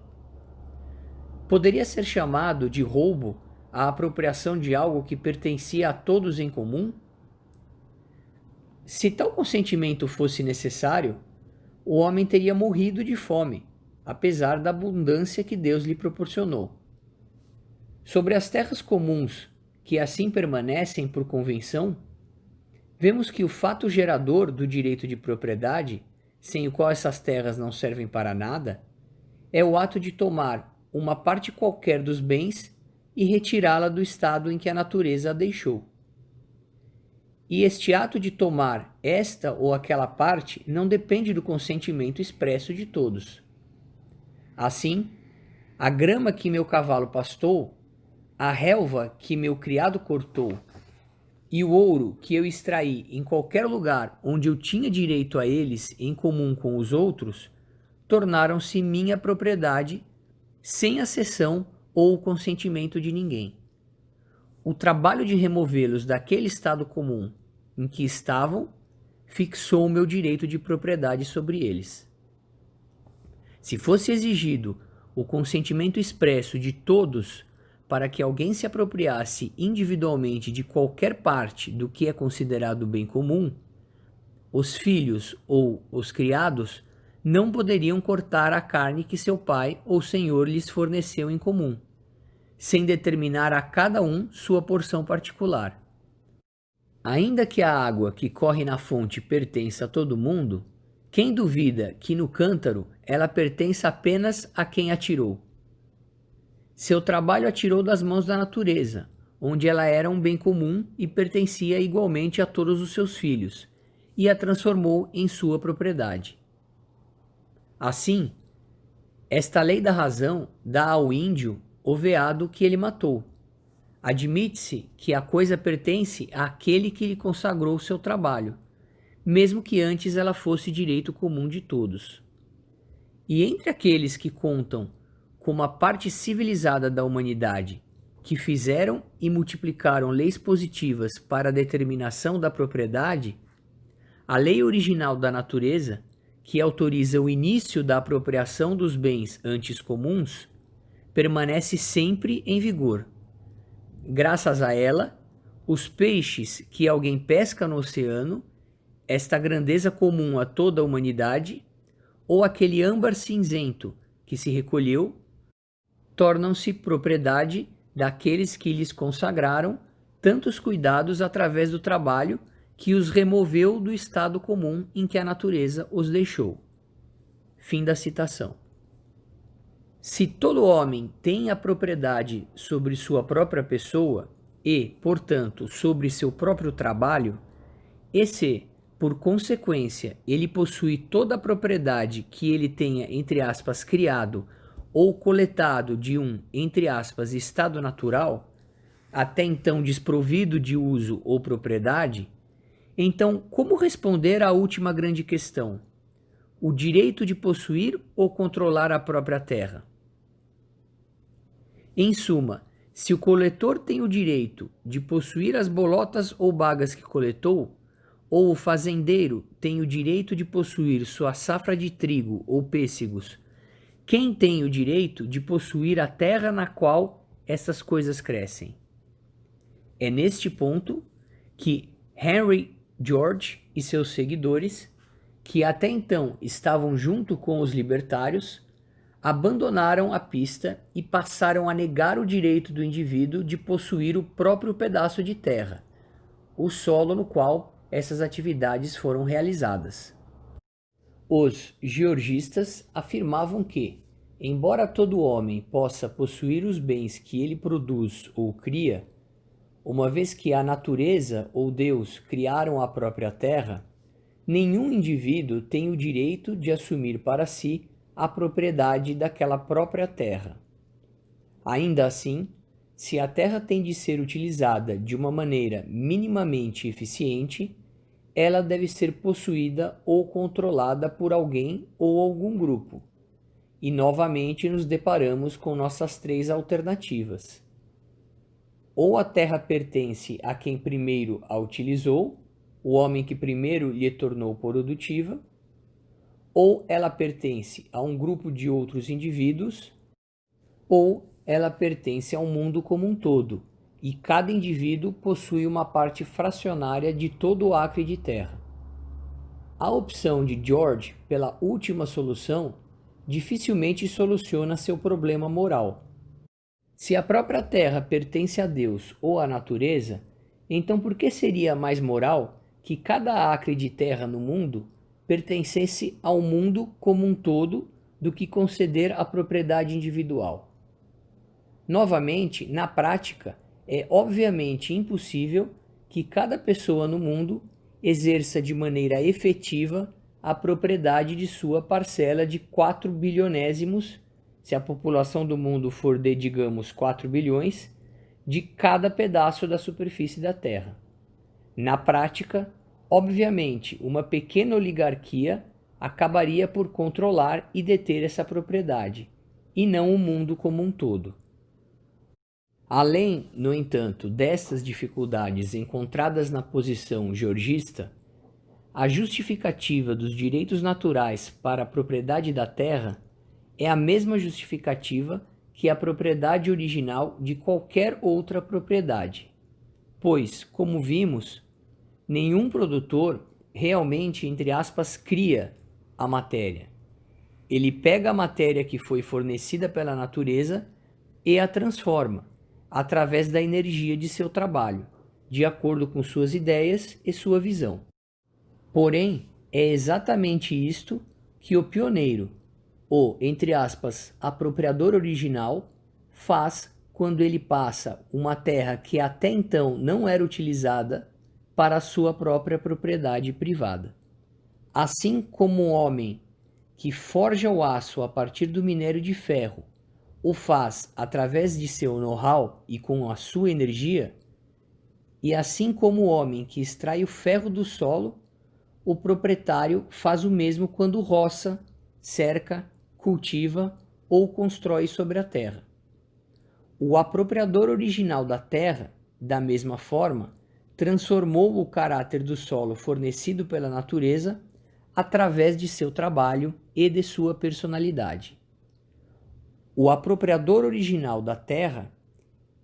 Poderia ser chamado de roubo a apropriação de algo que pertencia a todos em comum? Se tal consentimento fosse necessário, o homem teria morrido de fome, apesar da abundância que Deus lhe proporcionou. Sobre as terras comuns, que assim permanecem por convenção, vemos que o fato gerador do direito de propriedade, sem o qual essas terras não servem para nada, é o ato de tomar uma parte qualquer dos bens e retirá-la do estado em que a natureza a deixou. E este ato de tomar esta ou aquela parte não depende do consentimento expresso de todos. Assim, a grama que meu cavalo pastou, a relva que meu criado cortou e o ouro que eu extraí em qualquer lugar onde eu tinha direito a eles em comum com os outros, tornaram-se minha propriedade sem a cessão ou o consentimento de ninguém. O trabalho de removê-los daquele estado comum em que estavam fixou o meu direito de propriedade sobre eles. Se fosse exigido o consentimento expresso de todos para que alguém se apropriasse individualmente de qualquer parte do que é considerado bem comum, os filhos ou os criados não poderiam cortar a carne que seu pai ou senhor lhes forneceu em comum, sem determinar a cada um sua porção particular. Ainda que a água que corre na fonte pertença a todo mundo, quem duvida que no cântaro ela pertence apenas a quem a tirou? Seu trabalho a tirou das mãos da natureza, onde ela era um bem comum e pertencia igualmente a todos os seus filhos, e a transformou em sua propriedade. Assim, esta lei da razão dá ao índio o veado que ele matou. Admite-se que a coisa pertence àquele que lhe consagrou seu trabalho, mesmo que antes ela fosse direito comum de todos. E entre aqueles que contam como a parte civilizada da humanidade, que fizeram e multiplicaram leis positivas para a determinação da propriedade, a lei original da natureza, que autoriza o início da apropriação dos bens antes comuns, permanece sempre em vigor. Graças a ela, os peixes que alguém pesca no oceano, esta grandeza comum a toda a humanidade, ou aquele âmbar cinzento que se recolheu, tornam-se propriedade daqueles que lhes consagraram tantos cuidados através do trabalho que os removeu do estado comum em que a natureza os deixou. Fim da citação. Se todo homem tem a propriedade sobre sua própria pessoa e, portanto, sobre seu próprio trabalho, e se, por consequência, ele possui toda a propriedade que ele tenha, entre aspas, criado ou coletado de um, entre aspas, estado natural, até então desprovido de uso ou propriedade, então como responder à última grande questão? O direito de possuir ou controlar a própria terra? Em suma, se o coletor tem o direito de possuir as bolotas ou bagas que coletou, ou o fazendeiro tem o direito de possuir sua safra de trigo ou pêssegos, quem tem o direito de possuir a terra na qual essas coisas crescem? É neste ponto que Henry George e seus seguidores, que até então estavam junto com os libertários, abandonaram a pista e passaram a negar o direito do indivíduo de possuir o próprio pedaço de terra, o solo no qual essas atividades foram realizadas. Os georgistas afirmavam que, embora todo homem possa possuir os bens que ele produz ou cria, uma vez que a natureza ou Deus criaram a própria terra, nenhum indivíduo tem o direito de assumir para si a propriedade daquela própria terra. Ainda assim, se a terra tem de ser utilizada de uma maneira minimamente eficiente, ela deve ser possuída ou controlada por alguém ou algum grupo. E novamente nos deparamos com nossas três alternativas. Ou a terra pertence a quem primeiro a utilizou, o homem que primeiro lhe tornou produtiva, ou ela pertence a um grupo de outros indivíduos, ou ela pertence ao mundo como um todo, e cada indivíduo possui uma parte fracionária de todo o acre de terra. A opção de George pela última solução dificilmente soluciona seu problema moral. Se a própria terra pertence a Deus ou à natureza, então por que seria mais moral que cada acre de terra no mundo pertencesse ao mundo como um todo do que conceder a propriedade individual? Novamente, na prática, é obviamente impossível que cada pessoa no mundo exerça de maneira efetiva a propriedade de sua parcela de 4 bilionésimos, se a população do mundo for de, digamos, 4 bilhões, de cada pedaço da superfície da Terra. Na prática, obviamente, uma pequena oligarquia acabaria por controlar e deter essa propriedade, e não o mundo como um todo. Além, no entanto, destas dificuldades encontradas na posição georgista, a justificativa dos direitos naturais para a propriedade da terra é a mesma justificativa que a propriedade original de qualquer outra propriedade, pois, como vimos, nenhum produtor realmente, entre aspas, cria a matéria. Ele pega a matéria que foi fornecida pela natureza e a transforma através da energia de seu trabalho, de acordo com suas ideias e sua visão. Porém, é exatamente isto que o pioneiro, o, entre aspas, apropriador original, faz quando ele passa uma terra que até então não era utilizada para a sua própria propriedade privada. Assim como o homem que forja o aço a partir do minério de ferro o faz através de seu know-how e com a sua energia, e assim como o homem que extrai o ferro do solo, o proprietário faz o mesmo quando roça, cerca, cultiva ou constrói sobre a terra. O apropriador original da terra, da mesma forma, transformou o caráter do solo fornecido pela natureza através de seu trabalho e de sua personalidade. O apropriador original da terra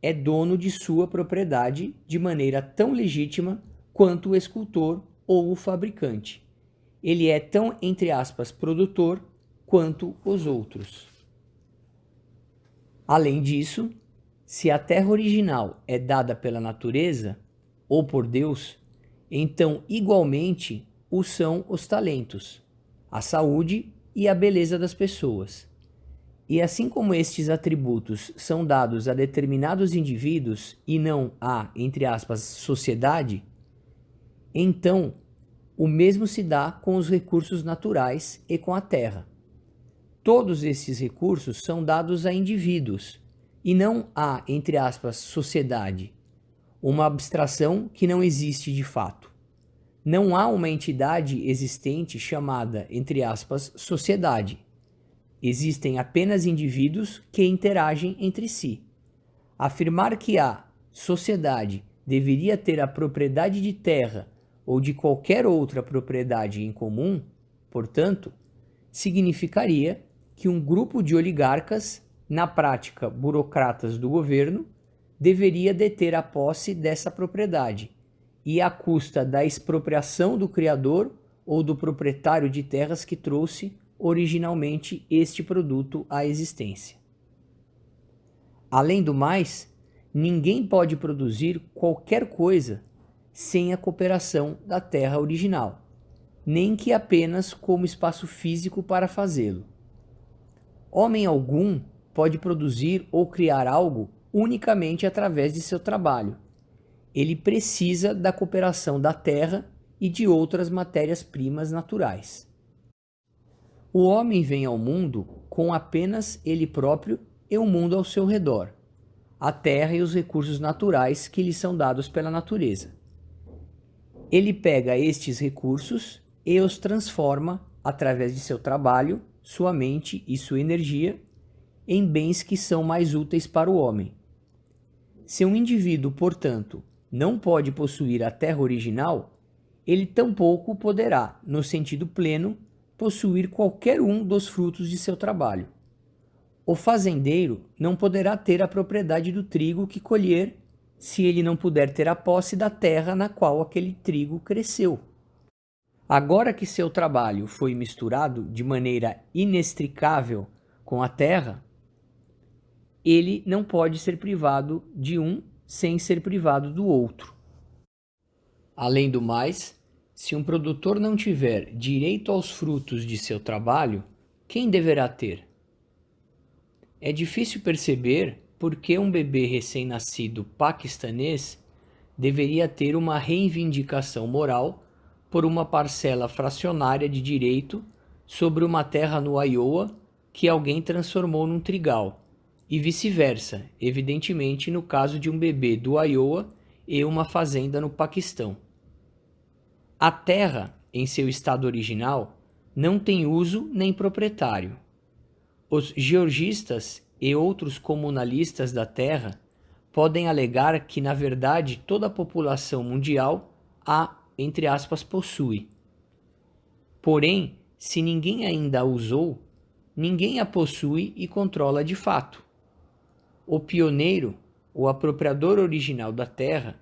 é dono de sua propriedade de maneira tão legítima quanto o escultor ou o fabricante. Ele é tão, entre aspas, produtor quanto os outros. Além disso, se a terra original é dada pela natureza ou por Deus, então igualmente o são os talentos, a saúde e a beleza das pessoas. E assim como estes atributos são dados a determinados indivíduos e não a, entre aspas, sociedade, então o mesmo se dá com os recursos naturais e com a terra. Todos esses recursos são dados a indivíduos e não a, entre aspas, sociedade, uma abstração que não existe de fato. Não há uma entidade existente chamada, entre aspas, sociedade. Existem apenas indivíduos que interagem entre si. Afirmar que a sociedade deveria ter a propriedade de terra ou de qualquer outra propriedade em comum, portanto, significaria que um grupo de oligarcas, na prática burocratas do governo, deveria deter a posse dessa propriedade, e à custa da expropriação do criador ou do proprietário de terras que trouxe originalmente este produto à existência. Além do mais, ninguém pode produzir qualquer coisa sem a cooperação da terra original, nem que apenas como espaço físico para fazê-lo. Homem algum pode produzir ou criar algo unicamente através de seu trabalho. Ele precisa da cooperação da terra e de outras matérias-primas naturais. O homem vem ao mundo com apenas ele próprio e o mundo ao seu redor, a terra e os recursos naturais que lhe são dados pela natureza. Ele pega estes recursos e os transforma, através de seu trabalho, sua mente e sua energia, em bens que são mais úteis para o homem. Se um indivíduo, portanto, não pode possuir a terra original, ele tampouco poderá, no sentido pleno, possuir qualquer um dos frutos de seu trabalho. O fazendeiro não poderá ter a propriedade do trigo que colher se ele não puder ter a posse da terra na qual aquele trigo cresceu. Agora que seu trabalho foi misturado de maneira inextricável com a terra, ele não pode ser privado de um sem ser privado do outro. Além do mais, se um produtor não tiver direito aos frutos de seu trabalho, quem deverá ter? É difícil perceber por que um bebê recém-nascido paquistanês deveria ter uma reivindicação moral por uma parcela fracionária de direito sobre uma terra no Iowa que alguém transformou num trigal, e vice-versa, evidentemente no caso de um bebê do Iowa e uma fazenda no Paquistão. A terra, em seu estado original, não tem uso nem proprietário. Os georgistas e outros comunalistas da terra podem alegar que, na verdade, toda a população mundial a, entre aspas, possui. Porém, se ninguém ainda a usou, ninguém a possui e controla de fato. O pioneiro, o apropriador original da terra,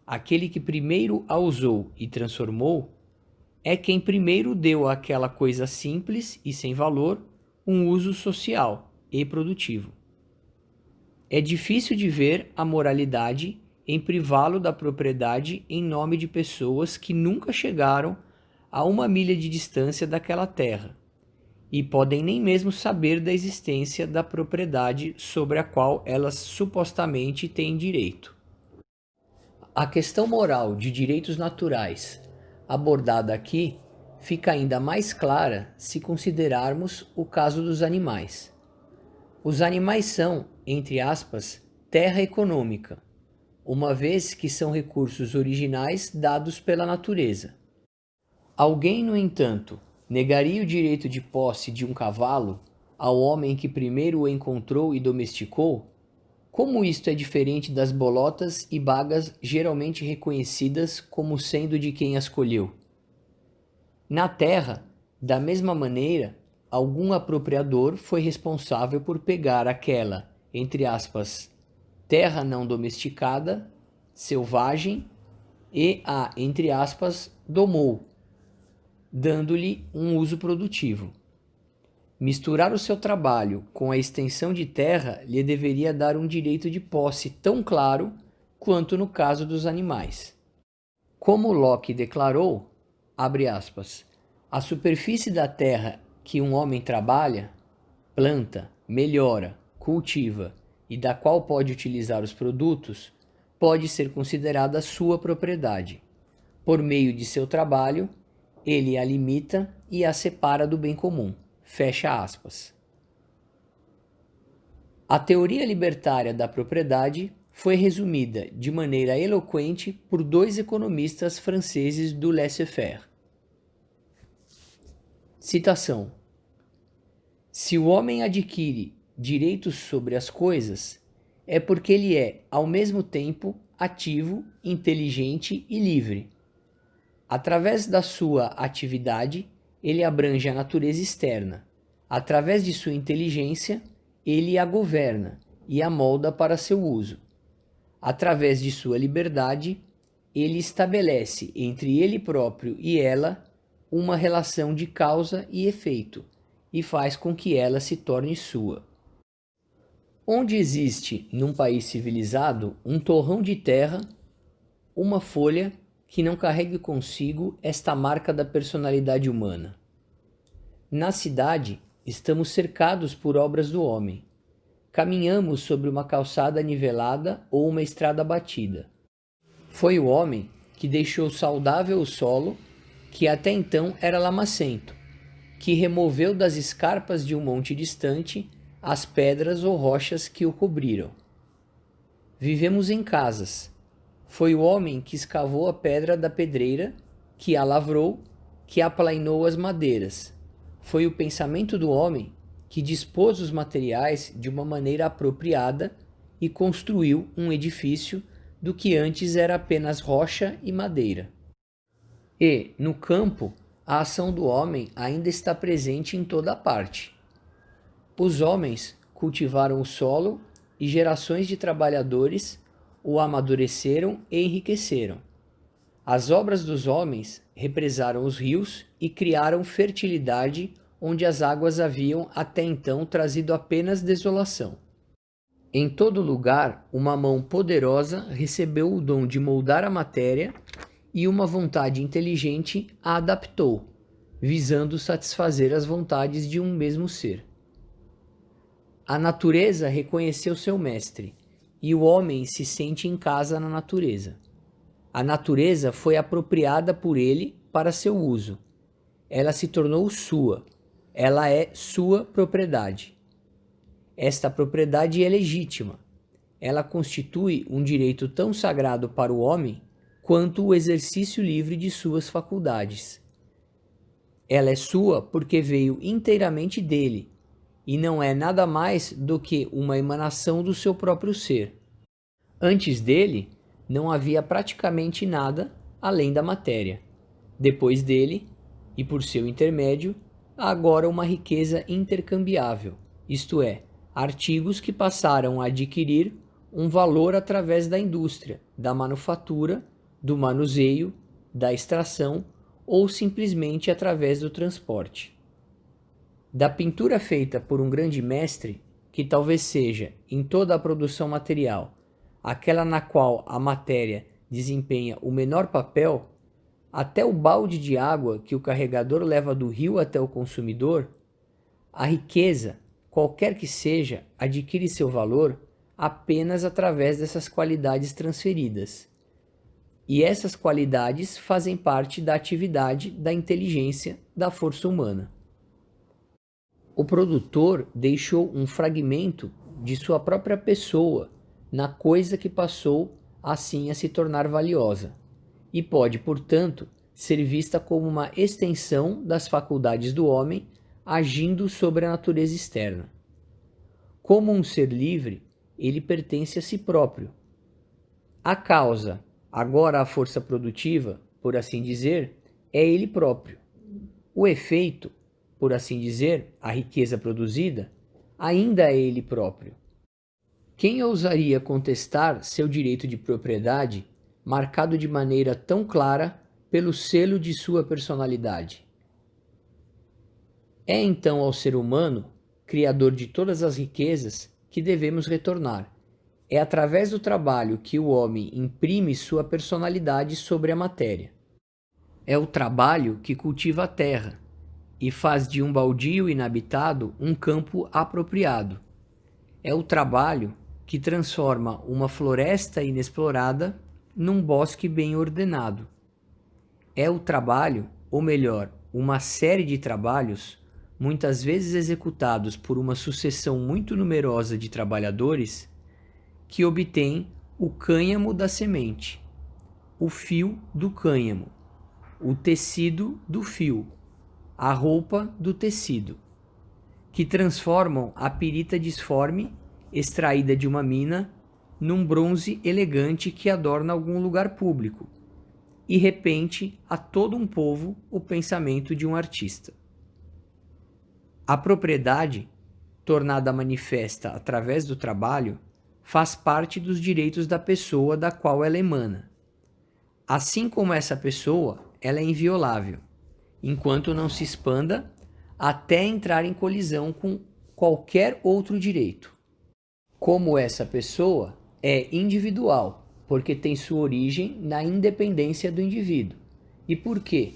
aquele que primeiro a usou e transformou, é quem primeiro deu àquela coisa simples e sem valor um uso social e produtivo. É difícil de ver a moralidade em privá-lo da propriedade em nome de pessoas que nunca chegaram a 1 milha de distância daquela terra e podem nem mesmo saber da existência da propriedade sobre a qual elas supostamente têm direito. A questão moral de direitos naturais, abordada aqui, fica ainda mais clara se considerarmos o caso dos animais. Os animais são, entre aspas, terra econômica, uma vez que são recursos originais dados pela natureza. Alguém, no entanto, negaria o direito de posse de um cavalo ao homem que primeiro o encontrou e domesticou? Como isto é diferente das bolotas e bagas geralmente reconhecidas como sendo de quem as colheu? Na terra, da mesma maneira, algum apropriador foi responsável por pegar aquela, entre aspas, terra não domesticada, selvagem, e a, entre aspas, domou, dando-lhe um uso produtivo. Misturar o seu trabalho com a extensão de terra lhe deveria dar um direito de posse tão claro quanto no caso dos animais. Como Locke declarou, abre aspas, a superfície da terra que um homem trabalha, planta, melhora, cultiva e da qual pode utilizar os produtos, pode ser considerada sua propriedade. Por meio de seu trabalho, ele a limita e a separa do bem comum. Fecha aspas. A teoria libertária da propriedade foi resumida de maneira eloquente por 2 economistas franceses do laissez-faire. Citação: se o homem adquire direitos sobre as coisas, é porque ele é, ao mesmo tempo, ativo, inteligente e livre. Através da sua atividade, ele abrange a natureza externa. Através de sua inteligência, ele a governa e a molda para seu uso. Através de sua liberdade, ele estabelece entre ele próprio e ela uma relação de causa e efeito e faz com que ela se torne sua. Onde existe, num país civilizado, um torrão de terra, uma folha que não carregue consigo esta marca da personalidade humana? Na cidade, estamos cercados por obras do homem. Caminhamos sobre uma calçada nivelada ou uma estrada batida. Foi o homem que deixou saudável o solo, que até então era lamacento, que removeu das escarpas de um monte distante as pedras ou rochas que o cobriram. Vivemos em casas. Foi o homem que escavou a pedra da pedreira, que a lavrou, que aplainou as madeiras. Foi o pensamento do homem que dispôs os materiais de uma maneira apropriada e construiu um edifício do que antes era apenas rocha e madeira. E, no campo, a ação do homem ainda está presente em toda parte. Os homens cultivaram o solo e gerações de trabalhadores o amadureceram e enriqueceram. As obras dos homens represaram os rios e criaram fertilidade onde as águas haviam até então trazido apenas desolação. Em todo lugar, uma mão poderosa recebeu o dom de moldar a matéria e uma vontade inteligente a adaptou, visando satisfazer as vontades de um mesmo ser. A natureza reconheceu seu mestre, e o homem se sente em casa na natureza. A natureza foi apropriada por ele para seu uso. Ela se tornou sua. Ela é sua propriedade. Esta propriedade é legítima. Ela constitui um direito tão sagrado para o homem quanto o exercício livre de suas faculdades. Ela é sua porque veio inteiramente dele, e não é nada mais do que uma emanação do seu próprio ser. Antes dele, não havia praticamente nada além da matéria. Depois dele, e por seu intermédio, agora uma riqueza intercambiável, isto é, artigos que passaram a adquirir um valor através da indústria, da manufatura, do manuseio, da extração ou simplesmente através do transporte. Da pintura feita por um grande mestre, que talvez seja, em toda a produção material, aquela na qual a matéria desempenha o menor papel, até o balde de água que o carregador leva do rio até o consumidor, a riqueza, qualquer que seja, adquire seu valor apenas através dessas qualidades transferidas. E essas qualidades fazem parte da atividade da inteligência da força humana. O produtor deixou um fragmento de sua própria pessoa na coisa que passou assim a se tornar valiosa, e pode, portanto, ser vista como uma extensão das faculdades do homem agindo sobre a natureza externa. Como um ser livre, ele pertence a si próprio. A causa, agora a força produtiva, por assim dizer, é ele próprio. O efeito, por assim dizer, a riqueza produzida, ainda é ele próprio. Quem ousaria contestar seu direito de propriedade, marcado de maneira tão clara pelo selo de sua personalidade? É então ao ser humano, criador de todas as riquezas, que devemos retornar. É através do trabalho que o homem imprime sua personalidade sobre a matéria. É o trabalho que cultiva a terra e faz de um baldio inabitado um campo apropriado. É o trabalho que transforma uma floresta inexplorada num bosque bem ordenado. É o trabalho, ou melhor, uma série de trabalhos, muitas vezes executados por uma sucessão muito numerosa de trabalhadores, que obtém o cânhamo da semente, o fio do cânhamo, o tecido do fio, a roupa do tecido, que transformam a pirita disforme, extraída de uma mina, num bronze elegante que adorna algum lugar público, e repente a todo um povo o pensamento de um artista. A propriedade, tornada manifesta através do trabalho, faz parte dos direitos da pessoa da qual ela emana. Assim como essa pessoa, ela é inviolável, enquanto não se expanda até entrar em colisão com qualquer outro direito. Como essa pessoa é individual, porque tem sua origem na independência do indivíduo, e porque,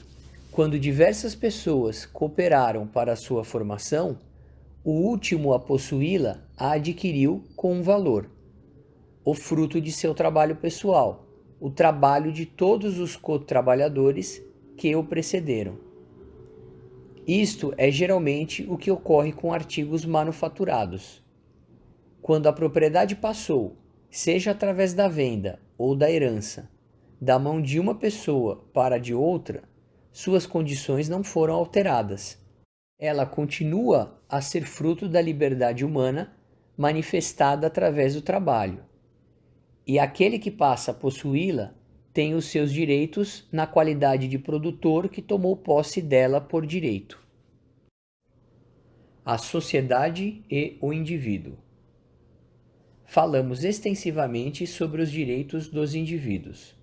quando diversas pessoas cooperaram para a sua formação, o último a possuí-la a adquiriu com um valor, o fruto de seu trabalho pessoal, o trabalho de todos os cotrabalhadores que o precederam. Isto é geralmente o que ocorre com artigos manufaturados. Quando a propriedade passou, seja através da venda ou da herança, da mão de uma pessoa para a de outra, suas condições não foram alteradas. Ela continua a ser fruto da liberdade humana manifestada através do trabalho. E aquele que passa a possuí-la tem os seus direitos na qualidade de produtor que tomou posse dela por direito. A sociedade e o indivíduo. Falamos extensivamente sobre os direitos dos indivíduos.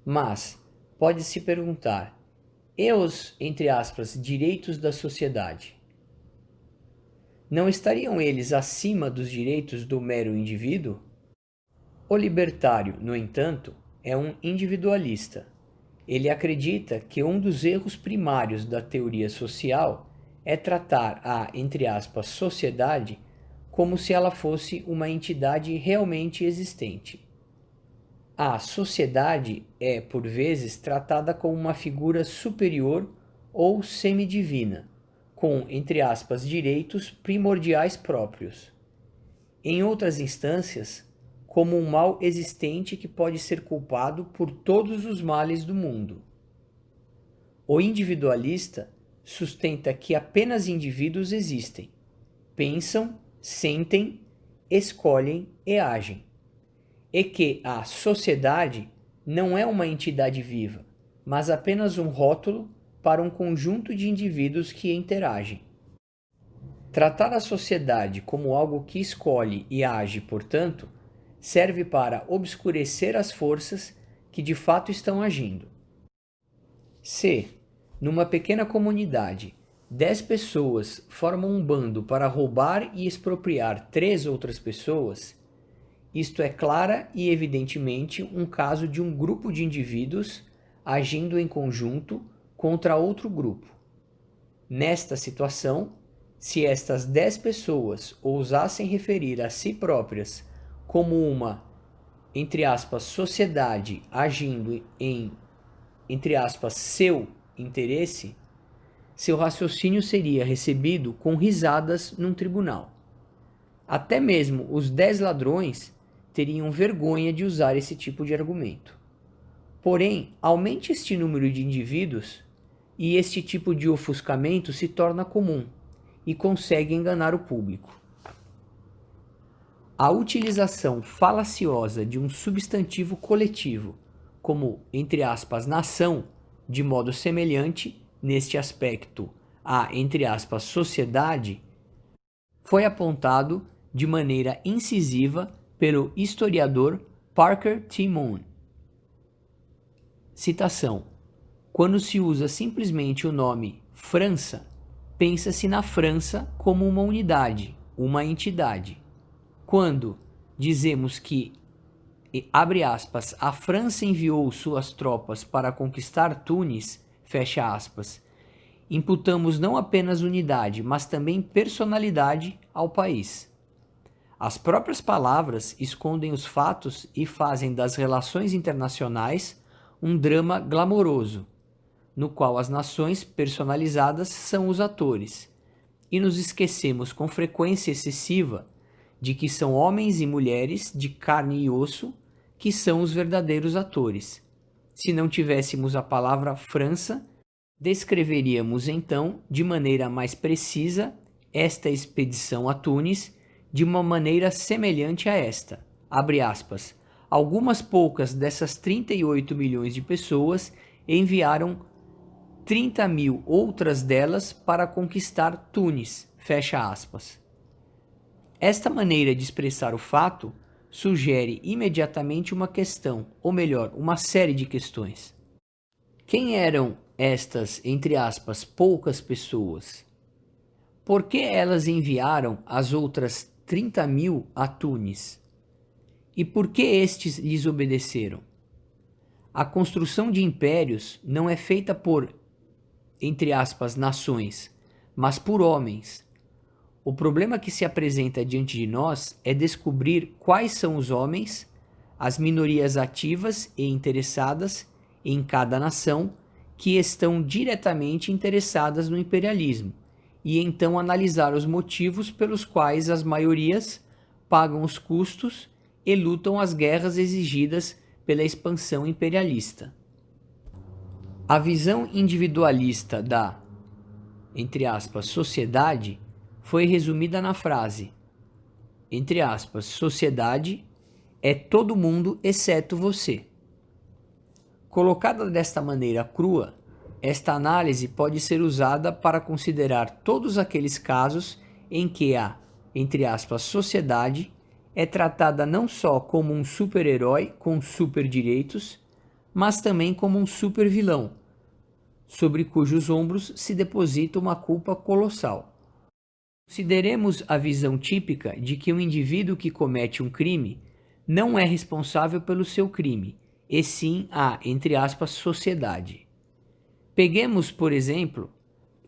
Mas pode-se perguntar: e os, entre aspas, direitos da sociedade? Não estariam eles acima dos direitos do mero indivíduo? O libertário, no entanto, é um individualista. Ele acredita que um dos erros primários da teoria social é tratar a, entre aspas, sociedade como se ela fosse uma entidade realmente existente. A sociedade é, por vezes, tratada como uma figura superior ou semidivina, com, entre aspas, direitos primordiais próprios. Em outras instâncias, como um mal existente que pode ser culpado por todos os males do mundo. O individualista sustenta que apenas indivíduos existem, pensam, sentem, escolhem e agem, e que a sociedade não é uma entidade viva, mas apenas um rótulo para um conjunto de indivíduos que interagem. Tratar a sociedade como algo que escolhe e age, portanto, serve para obscurecer as forças que de fato estão agindo. Se, numa pequena comunidade, 10 pessoas formam um bando para roubar e expropriar 3 outras pessoas, isto é clara e evidentemente um caso de um grupo de indivíduos agindo em conjunto contra outro grupo. Nesta situação, se estas 10 pessoas ousassem referir a si próprias como uma, entre aspas, sociedade agindo em, entre aspas, seu interesse, seu raciocínio seria recebido com risadas num tribunal. Até mesmo os 10 ladrões teriam vergonha de usar esse tipo de argumento. Porém, aumente este número de indivíduos e este tipo de ofuscamento se torna comum e consegue enganar o público. A utilização falaciosa de um substantivo coletivo, como, entre aspas, nação, de modo semelhante, neste aspecto, a, entre aspas, sociedade, foi apontado de maneira incisiva pelo historiador Parker T. Moon. Citação: quando se usa simplesmente o nome França, pensa-se na França como uma unidade, uma entidade. Quando dizemos que, abre aspas, a França enviou suas tropas para conquistar Tunis, fecha aspas, imputamos não apenas unidade, mas também personalidade ao país. As próprias palavras escondem os fatos e fazem das relações internacionais um drama glamouroso, no qual as nações personalizadas são os atores, e nos esquecemos com frequência excessiva de que são homens e mulheres de carne e osso que são os verdadeiros atores. Se não tivéssemos a palavra França, descreveríamos então de maneira mais precisa esta expedição a Tunis de uma maneira semelhante a esta, abre aspas, algumas poucas dessas 38 milhões de pessoas enviaram 30 mil outras delas para conquistar Tunis, fecha aspas. Esta maneira de expressar o fato sugere imediatamente uma questão, ou melhor, uma série de questões. Quem eram estas, entre aspas, poucas pessoas? Por que elas enviaram as outras 30 mil a Tunis? E por que estes lhes obedeceram? A construção de impérios não é feita por, entre aspas, nações, mas por homens. O problema que se apresenta diante de nós é descobrir quais são os homens, as minorias ativas e interessadas em cada nação que estão diretamente interessadas no imperialismo, e então analisar os motivos pelos quais as maiorias pagam os custos e lutam as guerras exigidas pela expansão imperialista. A visão individualista da, entre aspas, sociedade foi resumida na frase, entre aspas, sociedade é todo mundo exceto você. Colocada desta maneira crua, esta análise pode ser usada para considerar todos aqueles casos em que a, entre aspas, sociedade é tratada não só como um super-herói com super-direitos, mas também como um super-vilão, sobre cujos ombros se deposita uma culpa colossal. Consideremos a visão típica de que um indivíduo que comete um crime não é responsável pelo seu crime, e sim a, entre aspas, sociedade. Peguemos, por exemplo,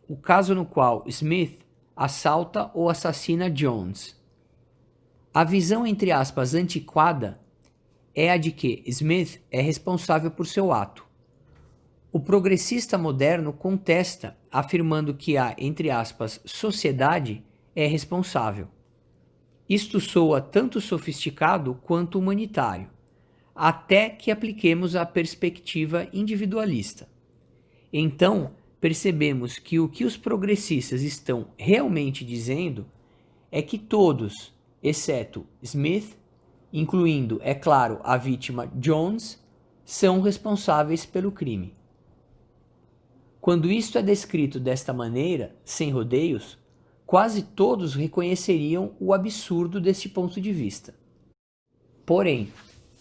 o caso no qual Smith assalta ou assassina Jones. A visão, entre aspas, antiquada é a de que Smith é responsável por seu ato. O progressista moderno contesta, afirmando que a, entre aspas, sociedade é responsável. Isto soa tanto sofisticado quanto humanitário, até que apliquemos a perspectiva individualista. Então, percebemos que o que os progressistas estão realmente dizendo é que todos, exceto Smith, incluindo, é claro, a vítima Jones, são responsáveis pelo crime. Quando isto é descrito desta maneira, sem rodeios, quase todos reconheceriam o absurdo deste ponto de vista. Porém,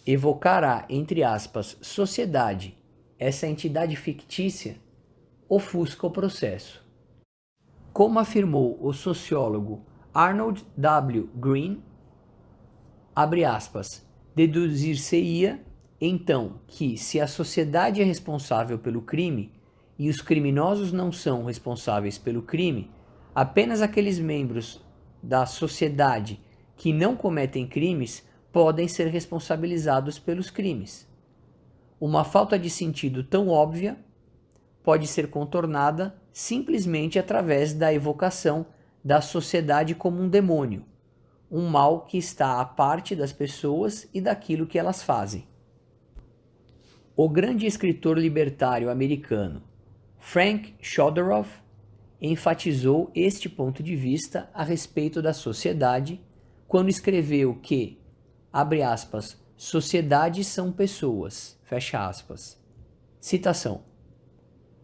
evocar entre aspas, sociedade, essa entidade fictícia, ofusca o processo. Como afirmou o sociólogo Arnold W. Green, abre aspas, deduzir-se-ia, então, que se a sociedade é responsável pelo crime e os criminosos não são responsáveis pelo crime, apenas aqueles membros da sociedade que não cometem crimes podem ser responsabilizados pelos crimes. Uma falta de sentido tão óbvia pode ser contornada simplesmente através da evocação da sociedade como um demônio, um mal que está à parte das pessoas e daquilo que elas fazem. O grande escritor libertário americano Frank Chodorov enfatizou este ponto de vista a respeito da sociedade quando escreveu que, abre aspas, sociedades são pessoas, fecha aspas. Citação.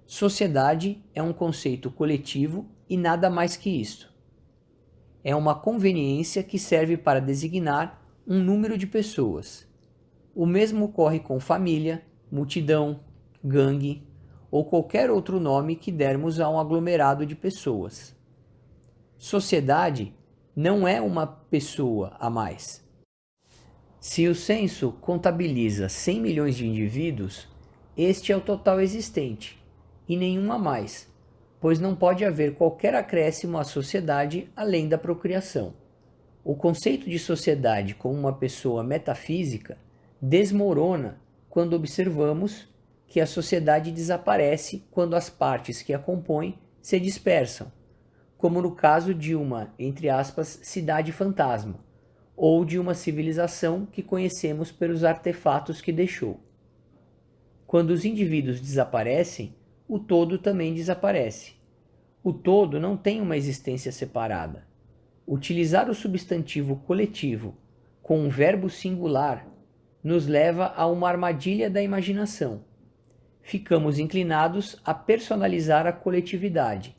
Sociedade é um conceito coletivo e nada mais que isto. É uma conveniência que serve para designar um número de pessoas. O mesmo ocorre com família, multidão, gangue ou qualquer outro nome que dermos a um aglomerado de pessoas. Sociedade não é uma pessoa a mais. Se o censo contabiliza 100 milhões de indivíduos, este é o total existente, e nenhum a mais, pois não pode haver qualquer acréscimo à sociedade além da procriação. O conceito de sociedade como uma pessoa metafísica desmorona quando observamos que a sociedade desaparece quando as partes que a compõem se dispersam, como no caso de uma, entre aspas, cidade fantasma, ou de uma civilização que conhecemos pelos artefatos que deixou. Quando os indivíduos desaparecem, o todo também desaparece. O todo não tem uma existência separada. Utilizar o substantivo coletivo com um verbo singular nos leva a uma armadilha da imaginação. Ficamos inclinados a personalizar a coletividade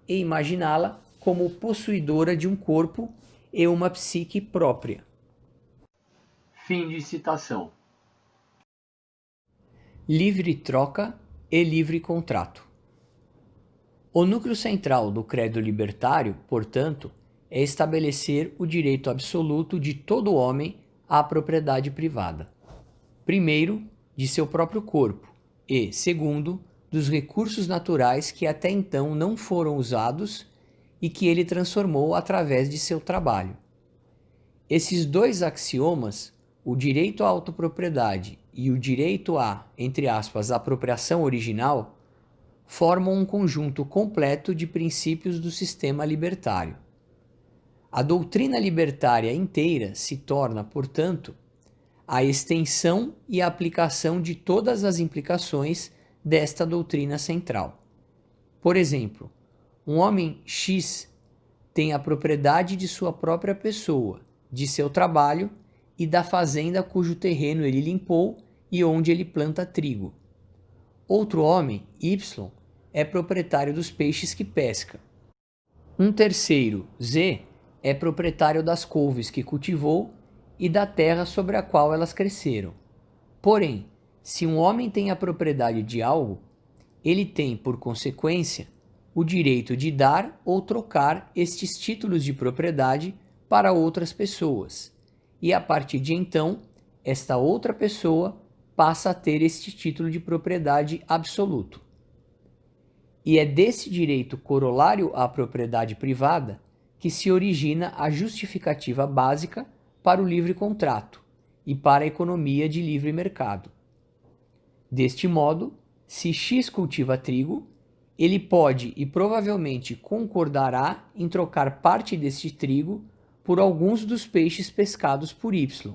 e imaginá-la como possuidora de um corpo e uma psique própria. Fim de citação. Livre troca e livre contrato. O núcleo central do credo libertário, portanto, é estabelecer o direito absoluto de todo homem à propriedade privada. Primeiro, de seu próprio corpo e, segundo, dos recursos naturais que até então não foram usados e que ele transformou através de seu trabalho. Esses dois axiomas, o direito à autopropriedade e o direito à, entre aspas, apropriação original, formam um conjunto completo de princípios do sistema libertário. A doutrina libertária inteira se torna, portanto, a extensão e a aplicação de todas as implicações desta doutrina central. Por exemplo, um homem X tem a propriedade de sua própria pessoa, de seu trabalho e da fazenda cujo terreno ele limpou e onde ele planta trigo. Outro homem, Y, é proprietário dos peixes que pesca. Um terceiro, Z, é proprietário das couves que cultivou e da terra sobre a qual elas cresceram. Porém, se um homem tem a propriedade de algo, ele tem, por consequência, o direito de dar ou trocar estes títulos de propriedade para outras pessoas, e a partir de então, esta outra pessoa passa a ter este título de propriedade absoluto. E é desse direito corolário à propriedade privada que se origina a justificativa básica para o livre contrato e para a economia de livre mercado. Deste modo, se X cultiva trigo, ele pode e provavelmente concordará em trocar parte deste trigo por alguns dos peixes pescados por Y,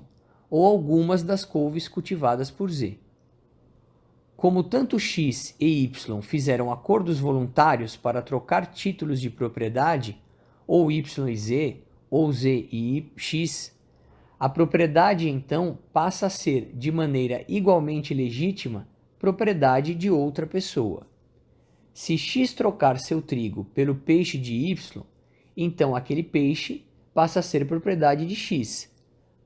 ou algumas das couves cultivadas por Z. Como tanto X e Y fizeram acordos voluntários para trocar títulos de propriedade, ou Y e Z, ou Z e X, a propriedade então passa a ser, de maneira igualmente legítima, propriedade de outra pessoa. Se X trocar seu trigo pelo peixe de Y, então aquele peixe passa a ser propriedade de X,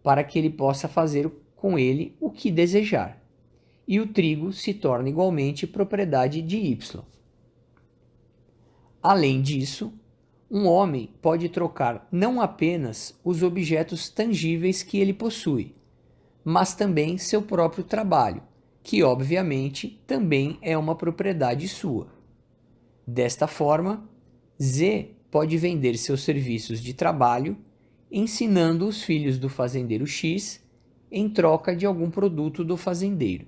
para que ele possa fazer com ele o que desejar. E o trigo se torna igualmente propriedade de Y. Além disso, um homem pode trocar não apenas os objetos tangíveis que ele possui, mas também seu próprio trabalho, que obviamente também é uma propriedade sua. Desta forma, Z pode vender seus serviços de trabalho, ensinando os filhos do fazendeiro X em troca de algum produto do fazendeiro.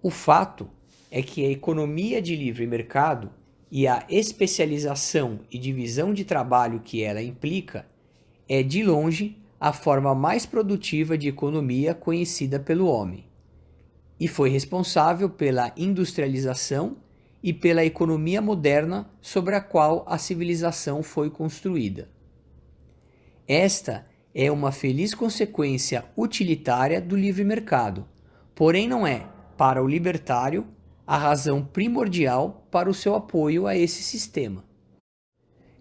O fato é que a economia de livre mercado e a especialização e divisão de trabalho que ela implica é, de longe, a forma mais produtiva de economia conhecida pelo homem, e foi responsável pela industrialização e pela economia moderna sobre a qual a civilização foi construída. Esta é uma feliz consequência utilitária do livre mercado, porém não é, para o libertário, a razão primordial para o seu apoio a esse sistema.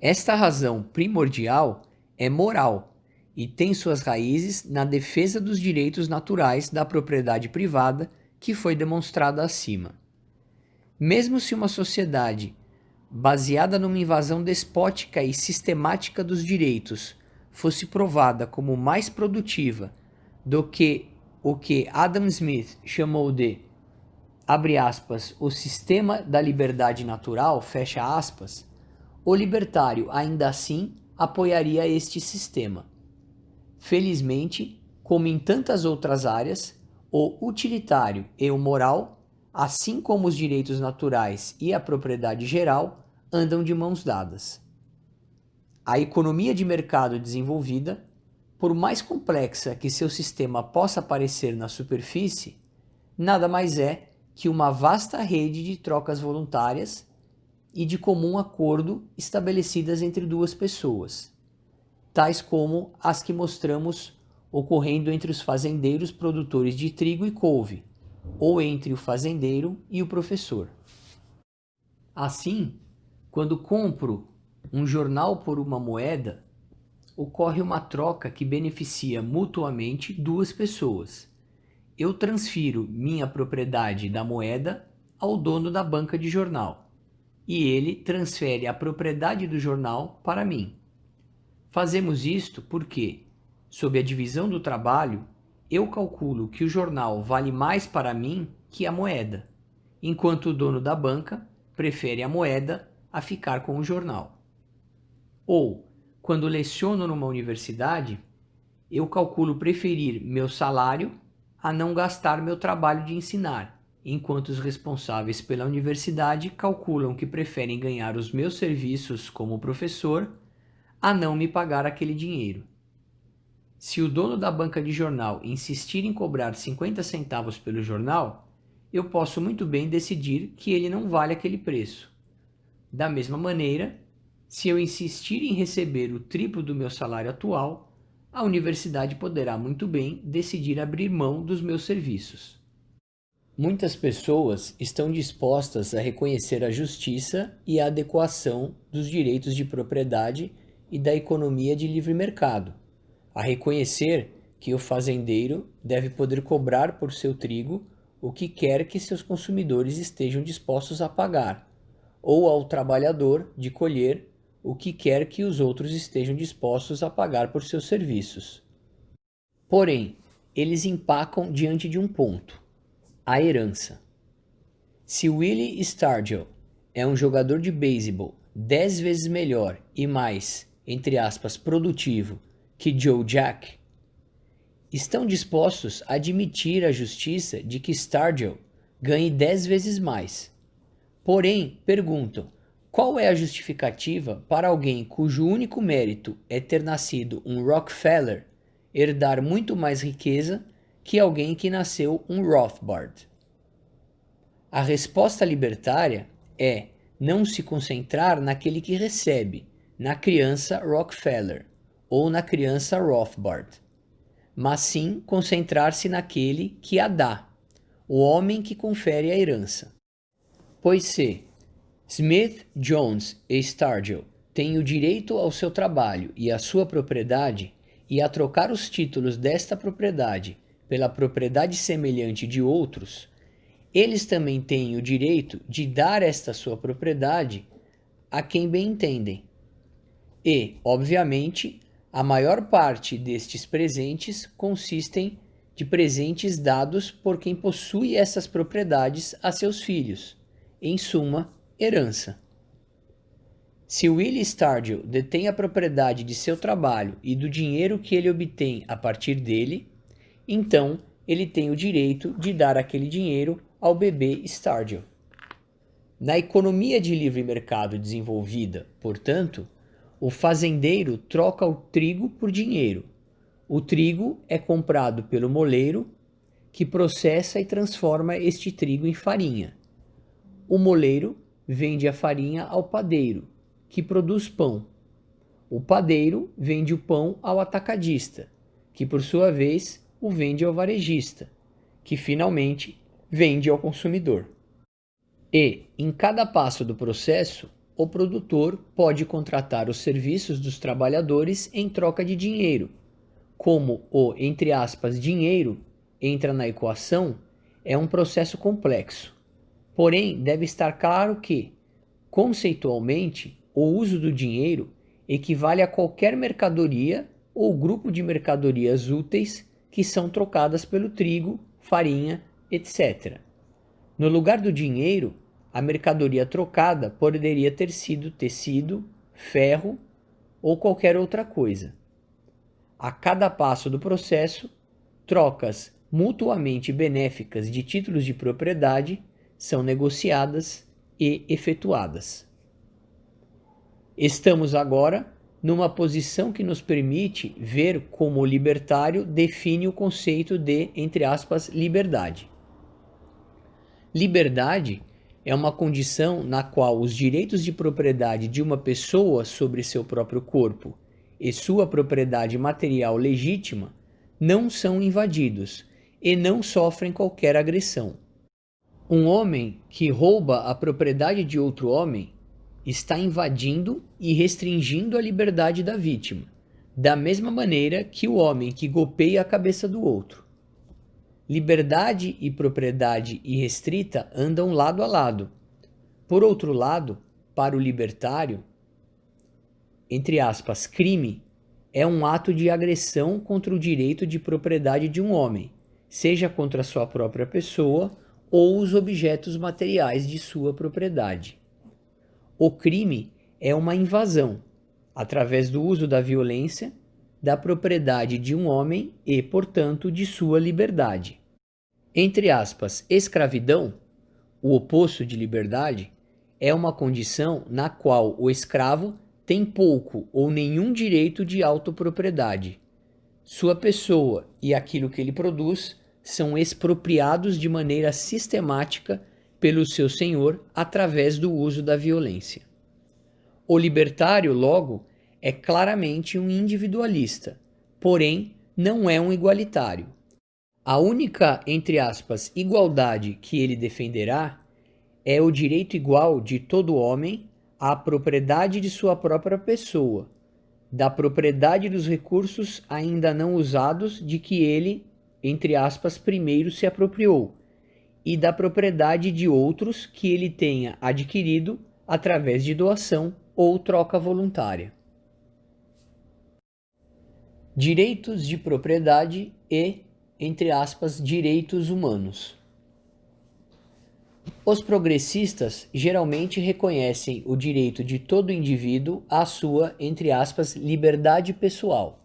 Esta razão primordial é moral e tem suas raízes na defesa dos direitos naturais da propriedade privada que foi demonstrada acima. Mesmo se uma sociedade baseada numa invasão despótica e sistemática dos direitos fosse provada como mais produtiva do que o que Adam Smith chamou de, abre aspas, o sistema da liberdade natural, fecha aspas, o libertário ainda assim apoiaria este sistema. Felizmente, como em tantas outras áreas, o utilitário e o moral, assim como os direitos naturais e a propriedade geral, andam de mãos dadas. A economia de mercado desenvolvida, por mais complexa que seu sistema possa parecer na superfície, nada mais é que uma vasta rede de trocas voluntárias e de comum acordo estabelecidas entre duas pessoas, tais como as que mostramos ocorrendo entre os fazendeiros produtores de trigo e couve, ou entre o fazendeiro e o professor. Assim, quando compro um jornal por uma moeda, ocorre uma troca que beneficia mutuamente duas pessoas. Eu transfiro minha propriedade da moeda ao dono da banca de jornal, e ele transfere a propriedade do jornal para mim. Fazemos isto porque, sob a divisão do trabalho, eu calculo que o jornal vale mais para mim que a moeda, enquanto o dono da banca prefere a moeda a ficar com o jornal. Ou, quando leciono numa universidade, eu calculo preferir meu salário a não gastar meu trabalho de ensinar, enquanto os responsáveis pela universidade calculam que preferem ganhar os meus serviços como professor a não me pagar aquele dinheiro. Se o dono da banca de jornal insistir em cobrar 50 centavos pelo jornal, eu posso muito bem decidir que ele não vale aquele preço. Da mesma maneira, se eu insistir em receber o triplo do meu salário atual, a universidade poderá muito bem decidir abrir mão dos meus serviços. Muitas pessoas estão dispostas a reconhecer a justiça e a adequação dos direitos de propriedade e da economia de livre mercado, a reconhecer que o fazendeiro deve poder cobrar por seu trigo o que quer que seus consumidores estejam dispostos a pagar, ou ao trabalhador de colher o que quer que os outros estejam dispostos a pagar por seus serviços. Porém, eles empacam diante de um ponto: a herança. Se Willie Stargell é um jogador de beisebol 10 vezes melhor e mais, entre aspas, produtivo que Joe Jack, estão dispostos a admitir a justiça de que Stargell ganhe 10 vezes mais. Porém, perguntam: qual é a justificativa para alguém cujo único mérito é ter nascido um Rockefeller herdar muito mais riqueza que alguém que nasceu um Rothbard? A resposta libertária é não se concentrar naquele que recebe, na criança Rockefeller ou na criança Rothbard, mas sim concentrar-se naquele que a dá, o homem que confere a herança. Pois se, Smith, Jones e Stargell têm o direito ao seu trabalho e à sua propriedade, e a trocar os títulos desta propriedade pela propriedade semelhante de outros, eles também têm o direito de dar esta sua propriedade a quem bem entendem. E, obviamente, a maior parte destes presentes consistem de presentes dados por quem possui essas propriedades a seus filhos, em suma, herança. Se Willie Stargell detém a propriedade de seu trabalho e do dinheiro que ele obtém a partir dele, então ele tem o direito de dar aquele dinheiro ao bebê Stargell. Na economia de livre mercado desenvolvida, portanto, o fazendeiro troca o trigo por dinheiro. O trigo é comprado pelo moleiro, que processa e transforma este trigo em farinha. O moleiro vende a farinha ao padeiro, que produz pão. O padeiro vende o pão ao atacadista, que por sua vez o vende ao varejista, que finalmente vende ao consumidor. E, em cada passo do processo, o produtor pode contratar os serviços dos trabalhadores em troca de dinheiro. Como o, entre aspas, dinheiro entra na equação, é um processo complexo. Porém, deve estar claro que, conceitualmente, o uso do dinheiro equivale a qualquer mercadoria ou grupo de mercadorias úteis que são trocadas pelo trigo, farinha, etc. No lugar do dinheiro, a mercadoria trocada poderia ter sido tecido, ferro ou qualquer outra coisa. A cada passo do processo, trocas mutuamente benéficas de títulos de propriedade são negociadas e efetuadas. Estamos agora numa posição que nos permite ver como o libertário define o conceito de, entre aspas, liberdade. Liberdade é uma condição na qual os direitos de propriedade de uma pessoa sobre seu próprio corpo e sua propriedade material legítima não são invadidos e não sofrem qualquer agressão. Um homem que rouba a propriedade de outro homem está invadindo e restringindo a liberdade da vítima, da mesma maneira que o homem que golpeia a cabeça do outro. Liberdade e propriedade irrestrita andam lado a lado. Por outro lado, para o libertário, entre aspas, crime é um ato de agressão contra o direito de propriedade de um homem, seja contra sua própria pessoa ou os objetos materiais de sua propriedade. O crime é uma invasão, através do uso da violência, da propriedade de um homem e, portanto, de sua liberdade. Entre aspas, escravidão, o oposto de liberdade, é uma condição na qual o escravo tem pouco ou nenhum direito de autopropriedade. Sua pessoa e aquilo que ele produz são expropriados de maneira sistemática pelo seu senhor através do uso da violência. O libertário, logo, é claramente um individualista, porém não é um igualitário. A única, entre aspas, igualdade que ele defenderá é o direito igual de todo homem à propriedade de sua própria pessoa, da propriedade dos recursos ainda não usados de que ele, entre aspas, primeiro se apropriou, e da propriedade de outros que ele tenha adquirido através de doação ou troca voluntária. Direitos de propriedade e, entre aspas, direitos humanos. Os progressistas geralmente reconhecem o direito de todo indivíduo à sua, entre aspas, liberdade pessoal,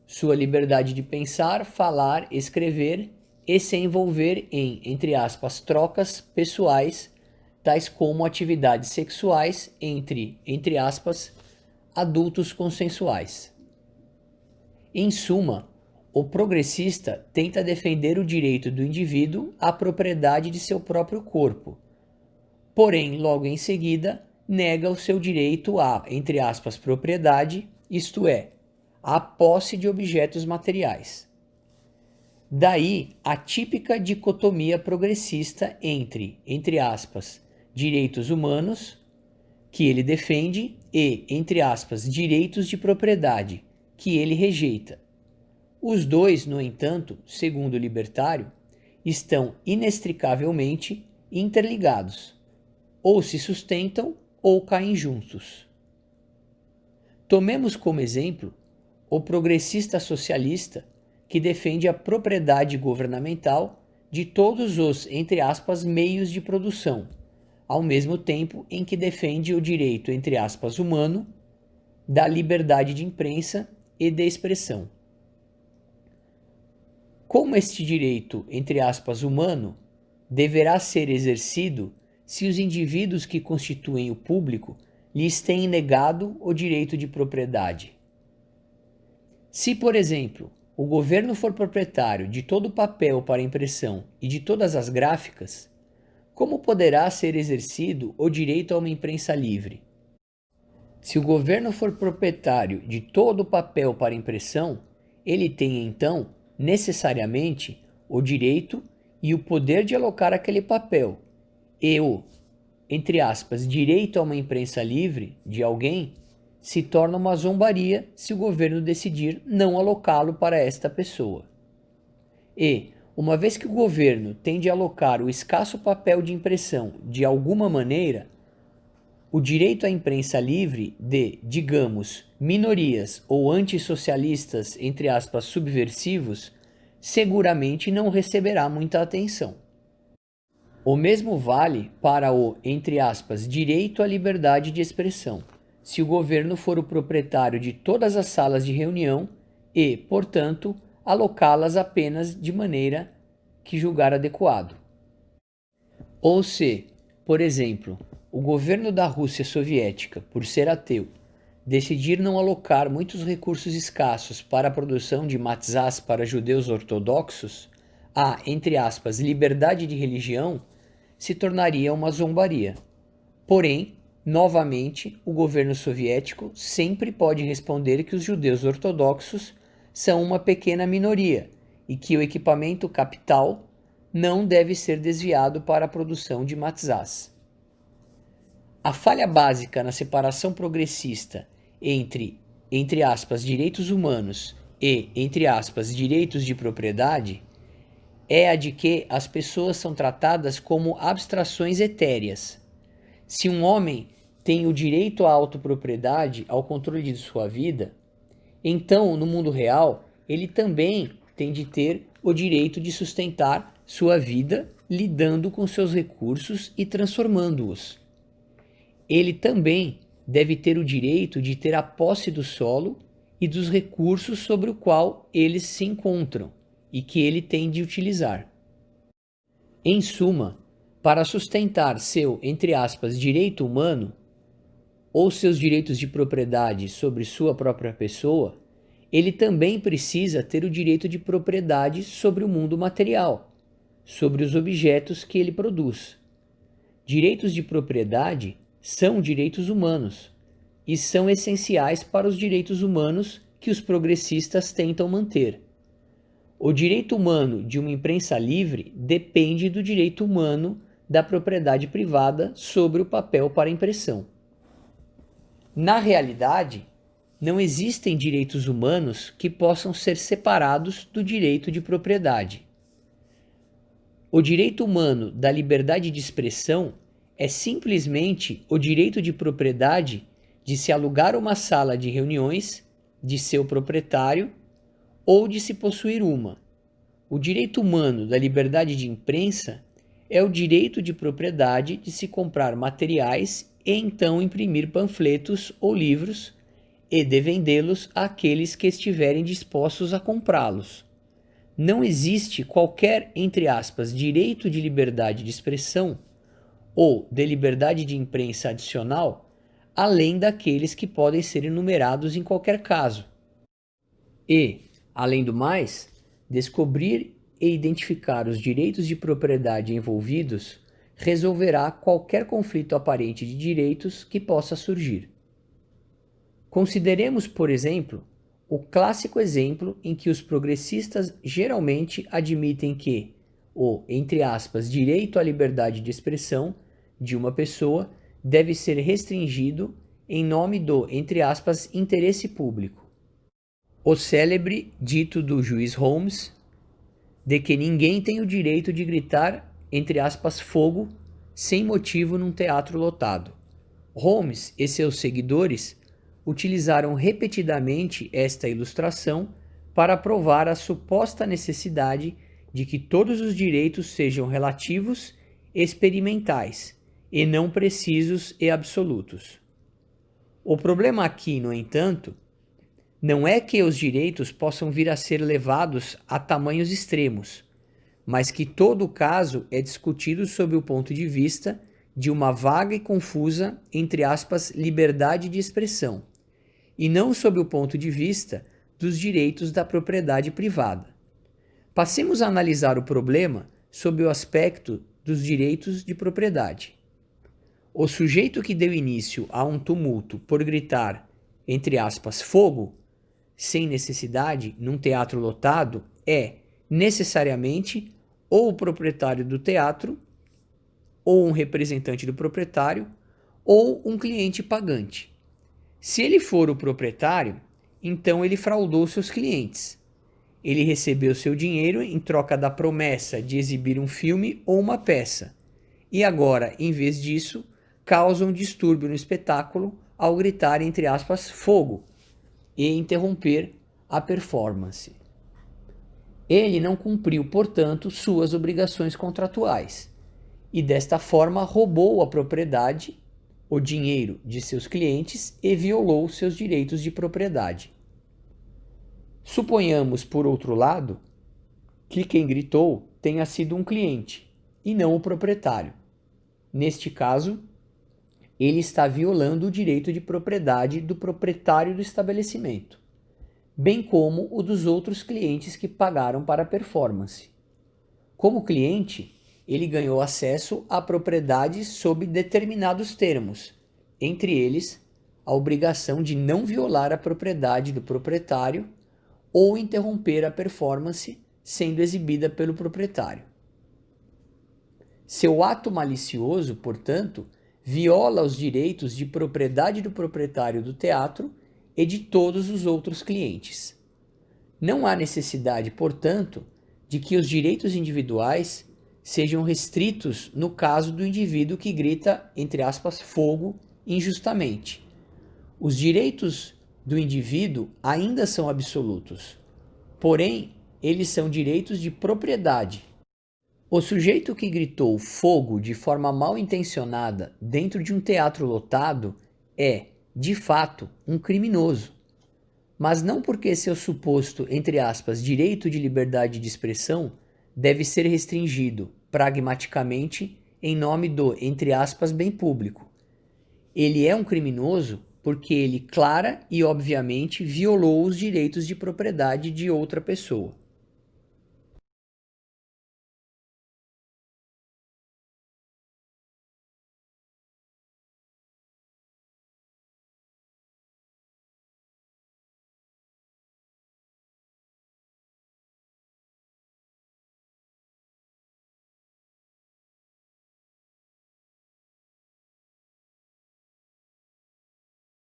sua liberdade de pensar, falar, escrever e se envolver em, entre aspas, trocas pessoais, tais como atividades sexuais entre aspas, adultos consensuais. Em suma, o progressista tenta defender o direito do indivíduo à propriedade de seu próprio corpo, porém, logo em seguida, nega o seu direito à, entre aspas, propriedade, isto é, à posse de objetos materiais. Daí a típica dicotomia progressista entre aspas, direitos humanos, que ele defende, e, entre aspas, direitos de propriedade, que ele rejeita. Os dois, no entanto, segundo o libertário, estão inextricavelmente interligados, ou se sustentam ou caem juntos. Tomemos como exemplo o progressista socialista que defende a propriedade governamental de todos os, entre aspas, meios de produção, ao mesmo tempo em que defende o direito, entre aspas, humano, da liberdade de imprensa e de expressão. Como este direito, entre aspas, humano, deverá ser exercido se os indivíduos que constituem o público lhes têm negado o direito de propriedade? Se, por exemplo, o governo for proprietário de todo o papel para impressão e de todas as gráficas, como poderá ser exercido o direito a uma imprensa livre? Se o governo for proprietário de todo o papel para impressão, ele tem então, necessariamente, o direito e o poder de alocar aquele papel, e o, entre aspas, direito a uma imprensa livre de alguém se torna uma zombaria se o governo decidir não alocá-lo para esta pessoa. E, uma vez que o governo tem de alocar o escasso papel de impressão de alguma maneira, o direito à imprensa livre de, digamos, minorias ou antissocialistas, entre aspas, subversivos, seguramente não receberá muita atenção. O mesmo vale para o, entre aspas, direito à liberdade de expressão, se o governo for o proprietário de todas as salas de reunião e, portanto, alocá-las apenas de maneira que julgar adequado. Ou se, por exemplo, o governo da Rússia soviética, por ser ateu, decidir não alocar muitos recursos escassos para a produção de matzahs para judeus ortodoxos, a, entre aspas, liberdade de religião, se tornaria uma zombaria. Porém, novamente, o governo soviético sempre pode responder que os judeus ortodoxos são uma pequena minoria e que o equipamento capital não deve ser desviado para a produção de matzahs. A falha básica na separação progressista entre aspas, direitos humanos e, entre aspas, direitos de propriedade é a de que as pessoas são tratadas como abstrações etéreas. Se um homem tem o direito à autopropriedade, ao controle de sua vida, então, no mundo real, ele também tem de ter o direito de sustentar sua vida lidando com seus recursos e transformando-os. Ele também deve ter o direito de ter a posse do solo e dos recursos sobre o qual eles se encontram e que ele tem de utilizar. Em suma, para sustentar seu, entre aspas, direito humano, ou seus direitos de propriedade sobre sua própria pessoa, ele também precisa ter o direito de propriedade sobre o mundo material, sobre os objetos que ele produz. Direitos de propriedade são direitos humanos e são essenciais para os direitos humanos que os progressistas tentam manter. O direito humano de uma imprensa livre depende do direito humano da propriedade privada sobre o papel para impressão. Na realidade, não existem direitos humanos que possam ser separados do direito de propriedade. O direito humano da liberdade de expressão é simplesmente o direito de propriedade de se alugar uma sala de reuniões de seu proprietário ou de se possuir uma. O direito humano da liberdade de imprensa é o direito de propriedade de se comprar materiais e então imprimir panfletos ou livros e de vendê-los àqueles que estiverem dispostos a comprá-los. Não existe qualquer, entre aspas, direito de liberdade de expressão ou de liberdade de imprensa adicional, além daqueles que podem ser enumerados em qualquer caso. E, além do mais, descobrir e identificar os direitos de propriedade envolvidos resolverá qualquer conflito aparente de direitos que possa surgir. Consideremos, por exemplo, o clássico exemplo em que os progressistas geralmente admitem que o, entre aspas, direito à liberdade de expressão de uma pessoa deve ser restringido em nome do, entre aspas, interesse público. O célebre dito do juiz Holmes de que ninguém tem o direito de gritar, entre aspas, fogo, sem motivo num teatro lotado. Holmes e seus seguidores utilizaram repetidamente esta ilustração para provar a suposta necessidade de que todos os direitos sejam relativos e experimentais, e não precisos e absolutos. O problema aqui, no entanto, não é que os direitos possam vir a ser levados a tamanhos extremos, mas que todo o caso é discutido sob o ponto de vista de uma vaga e confusa, entre aspas, liberdade de expressão, e não sob o ponto de vista dos direitos da propriedade privada. Passemos a analisar o problema sob o aspecto dos direitos de propriedade. O sujeito que deu início a um tumulto por gritar, entre aspas, fogo, sem necessidade, num teatro lotado, é, necessariamente, ou o proprietário do teatro, ou um representante do proprietário, ou um cliente pagante. Se ele for o proprietário, então ele fraudou seus clientes. Ele recebeu seu dinheiro em troca da promessa de exibir um filme ou uma peça, e agora, em vez disso, causa um distúrbio no espetáculo ao gritar, entre aspas, fogo, e interromper a performance. Ele não cumpriu, portanto, suas obrigações contratuais e, desta forma, roubou a propriedade, o dinheiro de seus clientes e violou seus direitos de propriedade. Suponhamos, por outro lado, que quem gritou tenha sido um cliente e não o proprietário. Neste caso, ele está violando o direito de propriedade do proprietário do estabelecimento, bem como o dos outros clientes que pagaram para a performance. Como cliente, ele ganhou acesso à propriedade sob determinados termos, entre eles a obrigação de não violar a propriedade do proprietário ou interromper a performance sendo exibida pelo proprietário. Seu ato malicioso, portanto, viola os direitos de propriedade do proprietário do teatro e de todos os outros clientes. Não há necessidade, portanto, de que os direitos individuais sejam restritos no caso do indivíduo que grita, entre aspas, fogo injustamente. Os direitos do indivíduo ainda são absolutos, porém, eles são direitos de propriedade. O sujeito que gritou fogo de forma mal intencionada dentro de um teatro lotado é, de fato, um criminoso. Mas não porque seu suposto, entre aspas, direito de liberdade de expressão deve ser restringido, pragmaticamente, em nome do, entre aspas, bem público. Ele é um criminoso porque ele clara e obviamente violou os direitos de propriedade de outra pessoa.